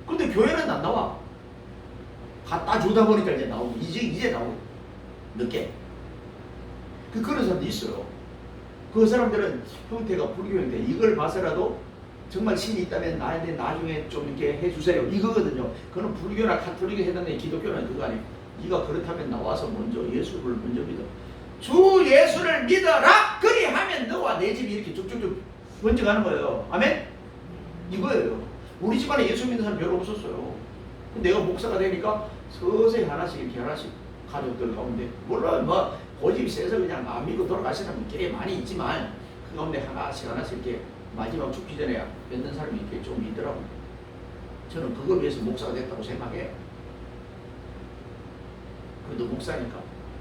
근데 교회는 안 나와. 갖다 주다 보니까 이제 나오고 이제 나오고 늦게. 그런 사람도 있어요. 그 사람들은 형태가 불교 형태. 이걸 봐서라도 정말 신이 있다면 나한테 나중에 좀 이렇게 해주세요. 이거거든요. 그거는 불교나 카톨릭에 해당되는 기독교는 그거 아니에요. 네가 그렇다면 나와서 먼저 예수를 먼저 믿어. 주 예수를 믿어라. 그리하면 너와 내 집이 이렇게 쭉쭉쭉 먼저 가는 거예요. 아멘? 이거예요. 우리 집안에 예수 믿는 사람 별로 없었어요. 내가 목사가 되니까 서서히 하나씩 이렇게 하나씩 가족들 가운데 물론 뭐 고집이 세서 그냥 안 믿고 돌아가시는 분 꽤 많이 있지만 그 가운데 하나씩 이렇게 마지막 죽기 전에 뵙는 사람이 이렇게 좀 있더라고요. 저는 그걸 위해서 목사가 됐다고 생각해요. 그래도 목사니까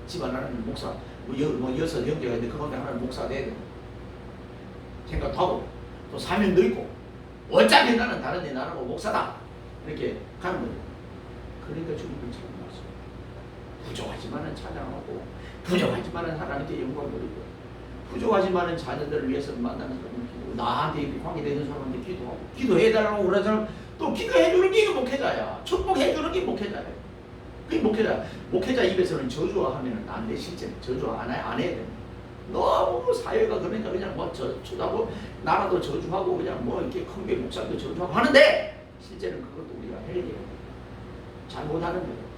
집안 하나는 목사 뭐 여섯 형제가 있는데 그 가운데 하나는 목사가 돼야 돼요. 생각도 하고 또 사명도 있고 어차피 나는 다른 데 나라고 목사다 이렇게 가는 거예요. 그러니까 주님은 참 부족하지만은 찬양하고 부족하지만은 하나님께 영광 돌리고 부족하지만은 자녀들을 위해서 만나는 사람은 기도하고 나한테 관계되는 사람한테 기도하고 기도해달라고 그러는 사람 또 기도해주는 게 목회자야. 축복해주는 게 목회자야. 그게 목회자. 목회자 입에서는 저주하면 안 돼. 실제 저주 안 해야 돼. 너무 사회가 그러니까 그냥 뭐 저주하고 나라도 저주하고 그냥 뭐 이렇게 큰 게 목사도 저주하고 하는데 실제는 그것도 우리가 해야 돼요. 잘못하는 거예요.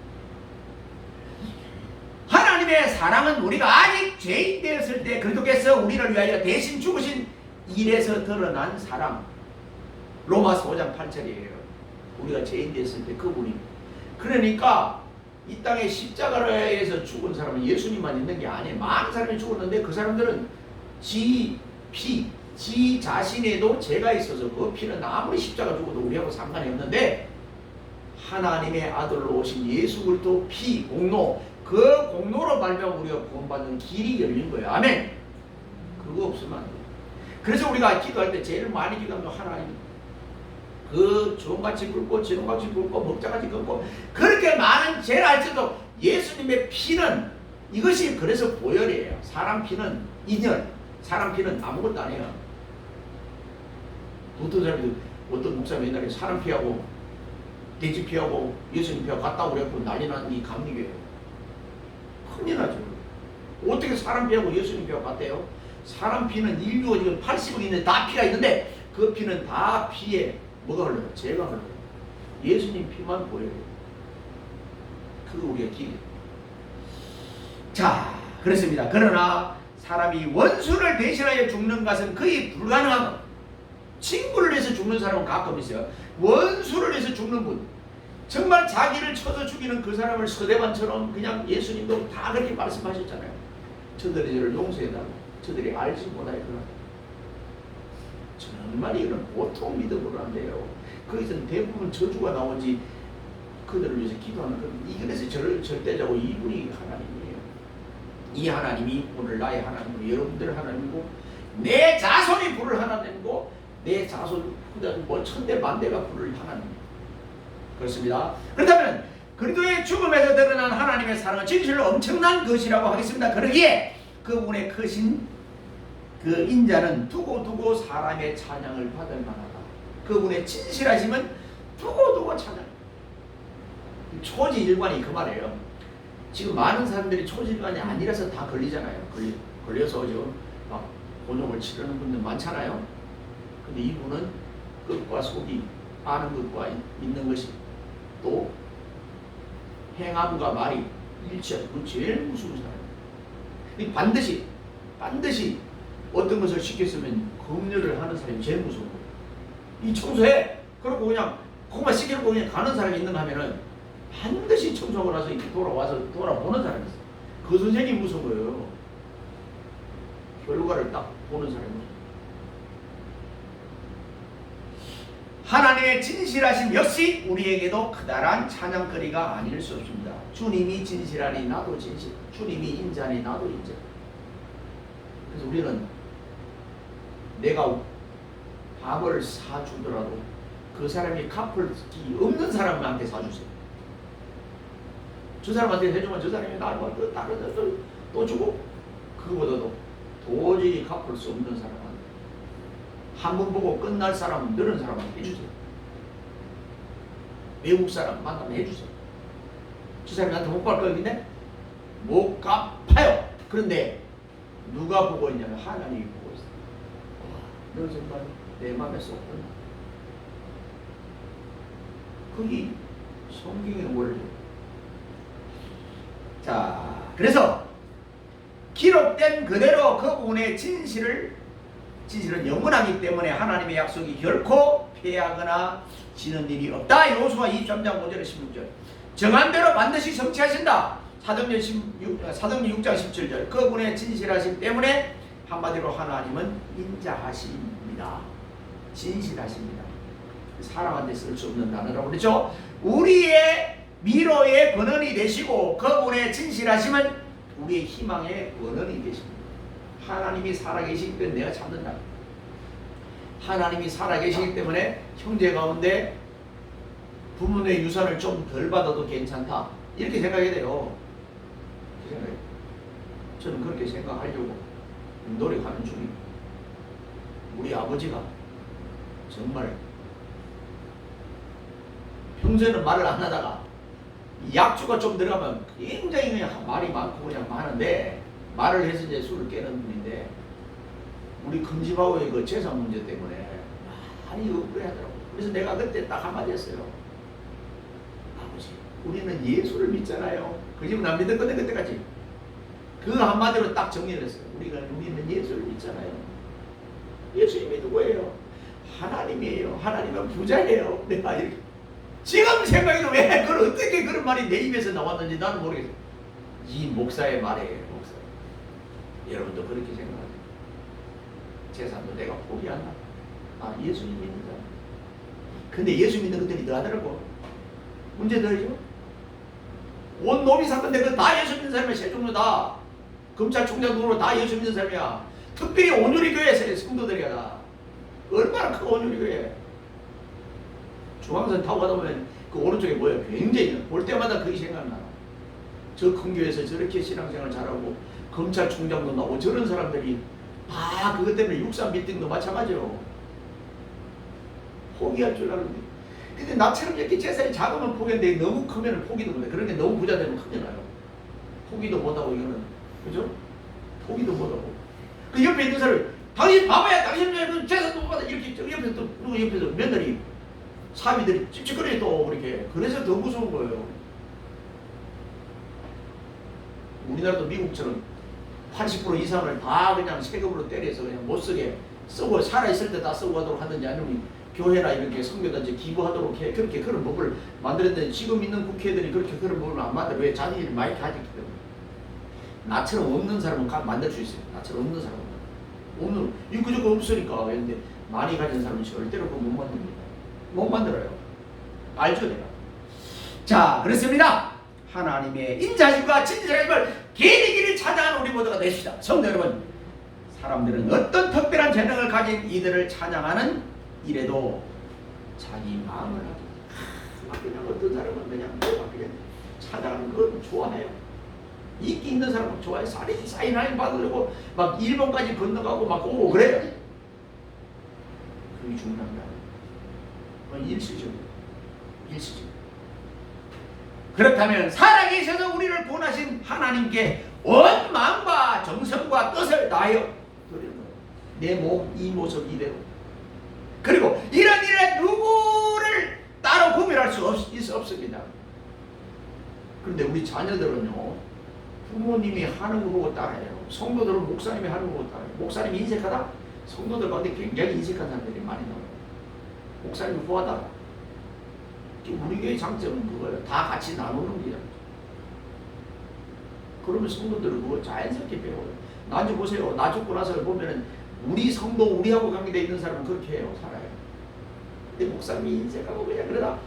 하나님의 사랑은 우리가 아직 죄인 되었을 때 그리스도께서 우리를 위하여 대신 죽으신 일에서 드러난 사랑. 로마서 5장 8절이에요. 우리가 죄인 되었을 때 그분이. 그러니까 이 땅에 십자가에서 죽은 사람은 예수님만 있는 게 아니에요. 많은 사람이 죽었는데 그 사람들은 지 자신에도 죄가 있어서 그 피는 아무리 십자가 죽어도 우리하고 상관이 없는데 하나님의 아들로 오신 예수 그리스도 피, 공로 그 공로로 말미암아 우리가 구원받는 길이 열린 거예요. 아멘. 그거 없으면 안 돼요. 그래서 우리가 기도할 때 제일 많이 기도하면 하나님 그 주홍같이 굵고 진홍같이 굵고 먹자같이 굵고 그렇게 많은 죄를 할지라도 예수님의 피는 이것이 그래서 보혈이에요. 사람 피는 인연, 사람 피는 아무것도 아니에요. 어떤 사람이, 어떤 목사님 옛날에 사람 피하고 돼지 피하고 예수님 피하고 같다고 그랬고 난리 난 이 감리교예요. 큰일 나죠. 어떻게 사람 피하고 예수님 피하고 같대요? 사람 피는 인류가 지금 80억 있는데 다 피가 있는데 그 피는 다 피에 뭐가 흘러요? 죄가 흘러요. 예수님 피만 보여요. 그거 우리가 기계. 자, 그렇습니다. 그러나 사람이 원수를 대신하여 죽는 것은 거의 불가능한 것. 친구를 위해서 죽는 사람은 가끔 있어요. 원수를 위해서 죽는 분, 정말 자기를 쳐서 죽이는 그 사람을 서대반처럼 그냥 예수님도 다 그렇게 말씀하셨잖아요. 저들이 저를 용서해달라고. 저들이 알지 못하여 그러나. 정말 이건 보통 믿음으로 안 돼요. 거기서는 대부분 저주가 나오지 그들을 위해서 기도하는 건 이것에서 저를 절대자고 이분이 하나님이에요. 이 하나님이 오늘 나의 하나님이고 여러분들의 하나님이고 내 자손이 부를 하나님이고 내 자손 뭐 천대 만대가 부를 하나님이에요. 그렇습니다. 그렇다면 그리스도의 죽음에서 드러난 하나님의 사랑은 진실로 엄청난 것이라고 하겠습니다. 그러기에 그분의 크신 그 인자는 두고두고 사람의 찬양을 받을 만하다. 그분의 진실하심은 두고두고 찬양. 초지일관이 그 말이에요. 지금 많은 사람들이 초지일관이 아니라서 다 걸리잖아요. 걸려서 지금 막 곤욕을 치르는 분들 많잖아요. 근데 이분은 끝과 속이 아는 것과 있는 것이 또 행함과 말이 일치하는 그 제일 무서운 사람이에요. 반드시 어떤 것을 시켰으면 검열을 하는 사람이 제일 무서운 거예요. 이 청소해! 그러고 그냥 그것만 시켜놓고 그냥 가는 사람이 있는가 하면은 반드시 청소하고 나서 이렇게 돌아보는 사람이 있어요. 그 선생님이 무서운 거예요. 결과를 딱 보는 사람이 무서워요. 하나님의 진실하심 역시 우리에게도 크다란 찬양거리가 아닐 수 없습니다. 주님이 진실하니 나도 진실, 주님이 인자니 나도 인자. 그래서 우리는 내가 밥을 사주더라도 그 사람이 갚을 기 없는 사람한테 사주세요. 저 사람한테 해주면 저 사람이 나를 또 주고 그거보다도 도저히 갚을 수 없는 사람한테 한 번 보고 끝날 사람 늘은 사람한테 해주세요. 외국 사람 만나면 해주세요. 저 사람이 나한테 못 갚을 거긴데 못 갚아요. 그런데 누가 보고 있냐면 하나님이 보고 있어요. 너 정말 내 마음에 쏙 들어. 그게 성경의 원리예요. 자, 그래서 기록된 그대로 그분의 진실은 영원하기 때문에 하나님의 약속이 결코 패하거나 지는 일이 없다. 요수아 23장 5절에 16절. 정한 대로 반드시 성취하신다. 사도행전 6장 17절. 그분의 진실하심 때문에 한마디로 하나님은 인자하십니다. 진실하십니다. 사람한테 쓸 수 없는 단어라고 그랬죠. 우리의 미로의 근원이 되시고 그분의 진실하심은 우리의 희망의 근원이 되십니다. 하나님이 살아계시기 때문에 내가 참는다. 하나님이 살아계시기 때문에 형제 가운데 부모의 유산을 좀 덜 받아도 괜찮다. 이렇게 생각해야 돼요. 저는 그렇게 생각하려고 노력하는 중입니다. 우리 아버지가 정말 평소에는 말을 안 하다가 약주가 좀 들어가면 굉장히 그냥 말이 많고 그냥 하는데 말을 해서 이제 술을 깨는 분인데 우리 큰집하고의 그 재산 문제 때문에 많이 억울해하더라고요. 그래서 내가 그때 딱 한마디 했어요. 아버지, 우리는 예수를 믿잖아요. 그 집은 안 믿었거든 그때까지. 그 한마디로 딱 정리를 했어요. 우리는 예수를 믿잖아요. 예수님이 누구예요? 하나님이에요. 하나님은 부자예요. 내가 이렇게 지금 생각해도 왜 어떻게 그런 말이 내 입에서 나왔는지 나는 모르겠어요. 이 목사의 말이에요. 목사. 여러분도 그렇게 생각하세요. 재산도 내가 포기한다. 아, 예수님 믿는다. 근데 예수 믿는 것들이 더 하더라고. 문제 더해죠. 온 놈이 샀는데 그거 다 예수 믿는 사람이야. 세종로다. 검찰총장 돈으로 다 예수 믿는 사람이야. 특별히 온누리교회 성도들이야. 다. 얼마나 큰 온누리교회. 중앙선 타고 가다 보면 그 오른쪽에 뭐예요? 굉장히 볼 때마다 그게 생각나. 저 큰 교회에서 저렇게 신앙생활 잘하고 검찰총장도 나오고 저런 사람들이 다 그것 때문에 63 빌딩도 마찬가지요. 포기할 줄 알았는데. 근데 나처럼 이렇게 재산이 작으면 포기했는데 너무 크면 포기도 못해. 그러니까 너무 부자 되면 큰일 나요. 포기도 못하고 이거는. 그죠? 포기도 못하고. 그 옆에 있는 사람이 당신 바보야. 당신 재산도 못 받아. 이렇게 옆에서 또 누구 옆에서 며느리 사위들이 찝찝거리게 또 그렇게. 그래서 더 무서운 거예요. 우리나라도 미국처럼 80% 이상을 다 그냥 세금으로 때려서 그냥 못 쓰게 쓰고 살아있을 때 다 쓰고 하도록 하든지 아니면 교회나 이렇게 선교단체 기부하도록 해. 그렇게 그런 법을 만들었는데 지금 있는 국회의원들이 그렇게 그런 법을 안 만들어. 왜? 자기들이 많이 가졌기 때문에. 나처럼 없는 사람은 만들 수 있어요. 나처럼 없는 사람은. 없는, 이거저거 없으니까. 그런데 많이 가진 사람은 절대로 그거 못 만듭니다. 못 만들어요. 알죠, 내가? 자, 그렇습니다. 하나님의 인자심과 진실함을 길이길이 찾아가는 우리 모두가 되시다. 성도 여러분, 사람들은 어떤 특별한 재능을 가진 이들을 찬양하는 일에도 자기 마음을 하고 그냥 어떤 사람은 그냥 찬양하는 건 좋아해요. 인기 있는 사람은 좋아해. 사인 받으려고 막 일본까지 건너가고 막 오고 그래요. 그게 중요합니다. 일시적이에요. 일시적. 그렇다면 살아계셔서 우리를 구원하신 하나님께 온 마음과 정성과 뜻을 다하여 드리는 거예요. 내 몸, 이 모습 이대로. 그리고 이런 일에 누구를 따로 구별할 수 없습니다. 그런데 우리 자녀들은요, 부모님이 하는 거 보고 따라해요. 성도들은 목사님이 하는 거 보고 따라해요. 목사님이 인색하다? 성도들 가운데 굉장히 인색한 사람들이 많이 나와요. 목사님이 후하다? 우리 교회 장점은 그거예요. 다 같이 나누는 거예요. 그러면 성도들은 그걸 자연스럽게 배워요. 나중에 보세요. 나 죽고 나서 보면은 우리 성도, 우리하고 관계되어 있는 사람은 그렇게 해요. 살아요. 근데 목사님이 인색하고 그냥 그러다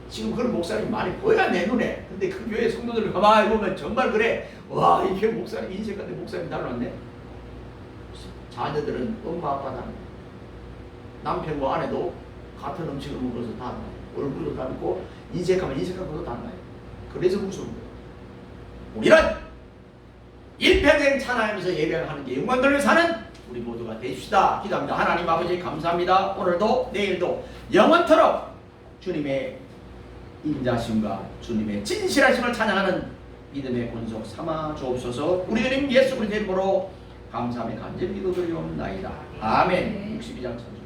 지금 그런 목사님이 많이 보여야 내 눈에. 근데 그 교회 성도들을 가만히 보면 정말 그래. 와, 이 교회 목사님 인색한데 목사님 닮았네. 자녀들은 엄마 아빠 닮아요. 남편과 아내도 같은 음식을 먹어서 다 닮아요. 얼굴도 닮고 인색하면 인색한 것도 닮아요. 그래서 무서운 거예요. 우리는 일평생 찬양하면서 예배하는 게 영광 돌려 사는 우리 모두가 되십시다. 기도합니다. 하나님 아버지 감사합니다. 오늘도 내일도 영원토록 주님의 인자심과 주님의 진실하심을 찬양하는 믿음의 권속 삼아 주옵소서. 우리 주님 예수 그리스도의 이름으로 감사하며 간절히 기도드리옵나이다. 아멘. 62장 찬송.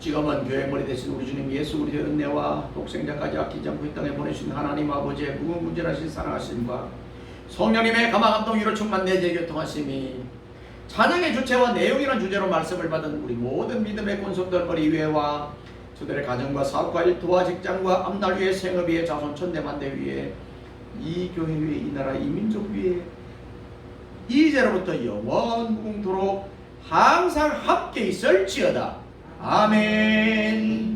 지금은 교회 머리 대신 우리 주님 예수 그리스도의 은혜와 독생자까지 아끼지 않고 이 땅에 보내신 하나님 아버지의 무궁무진하신 사랑하심과 성령님의 감화감동 위로 충만 내재 교통하심이 찬양의 주체와 내용이라는 주제로 말씀을 받은 우리 모든 믿음의 권속들 머리 위에와 저들의 가정과 사업과 일터와 직장과 앞날 위에 생업 위에 자손 천대만대 위에 이 교회 위에 이 나라 이 민족 위에 이제로부터 영원 무궁토록 항상 함께 있을지어다. 아멘.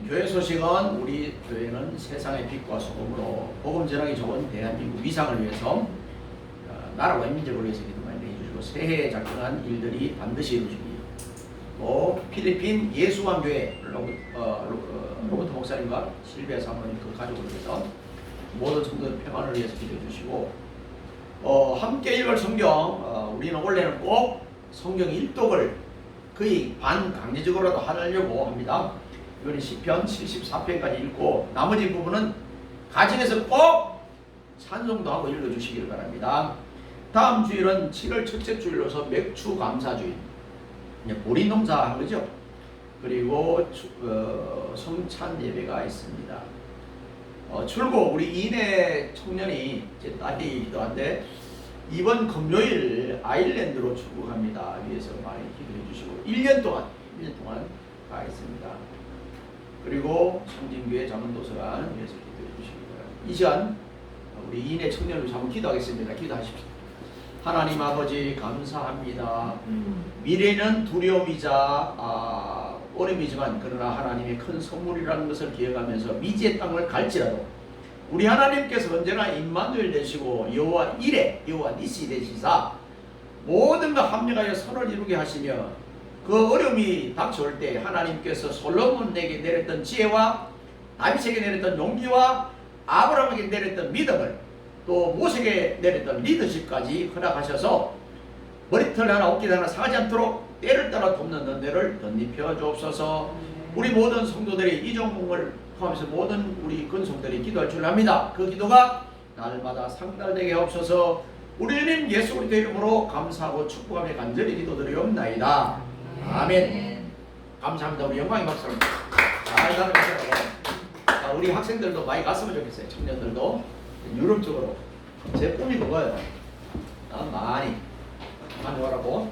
교회 소식은 우리 교회는 세상의 빛과 소금으로 복음 전하기 좋은 대한민국 위상을 위해서 나라와 민족을 위해서 기도 많이 해주시고 새해에 작정한 일들이 반드시 이루어지기 또 필리핀 예수왕교회 로버트 목사님과 실비아 사모님 그 가족을 위해서 모든 성도들 평안을 위해서 기도해 주시고 함께 읽을 성경 우리는 원래는 꼭 성경 1독을 거의 반강제적으로라도 하려고 합니다. 이거는 시편 74편까지 읽고 나머지 부분은 가정에서 꼭 찬송도 하고 읽어주시길 바랍니다. 다음 주일은 7월 첫째 주일로서 맥주 감사주일, 보리 농사 한 거죠. 그리고 성찬 예배가 있습니다. 출고 우리 이내 청년이 제 딸이기도 한데 이번 금요일 아일랜드로 출국합니다. 위해서 많이 기도해 주시고 1년 동안 가 있습니다. 그리고 성진교회 자문도서관 위해서 기도해 주시기 바랍니다. 이 시간 우리 이내 청년을 위해서 한번 기도하겠습니다. 기도하십시오. 하나님 아버지 감사합니다. 미래는 두려움이자 어려움이지만 그러나 하나님의 큰 선물이라는 것을 기억하면서 미지의 땅을 갈지라도 우리 하나님께서 언제나 임마누엘 되시고 여호와 이레 여호와 니시 되시사 모든 것 합력하여 선을 이루게 하시며 그 어려움이 닥쳐올 때 하나님께서 솔로몬에게 내렸던 지혜와 다윗에게 내렸던 용기와 아브라함에게 내렸던 믿음을 또 모세에게 내렸던 리더십까지 허락하셔서 머리털 하나 옷깃 하나 상하지 않도록 때를 따라 돕는 은혜를 덧입혀 주옵소서. 우리 모든 성도들이 이 종목을 포함해서 모든 우리 근성들이 기도할 줄 압니다. 그 기도가 날마다 상달되게 하옵소서. 우리 주님 예수 그리스도 이름으로 감사하고 축복하며 간절히 기도드리옵나이다. 아멘. 감사합니다. 우리 영광의 박수를 잘 따라가세요. 우리 학생들도 많이 갔으면 좋겠어요. 청년들도 유럽 쪽으로. 제 꿈이 그거예요. 많이 와라고.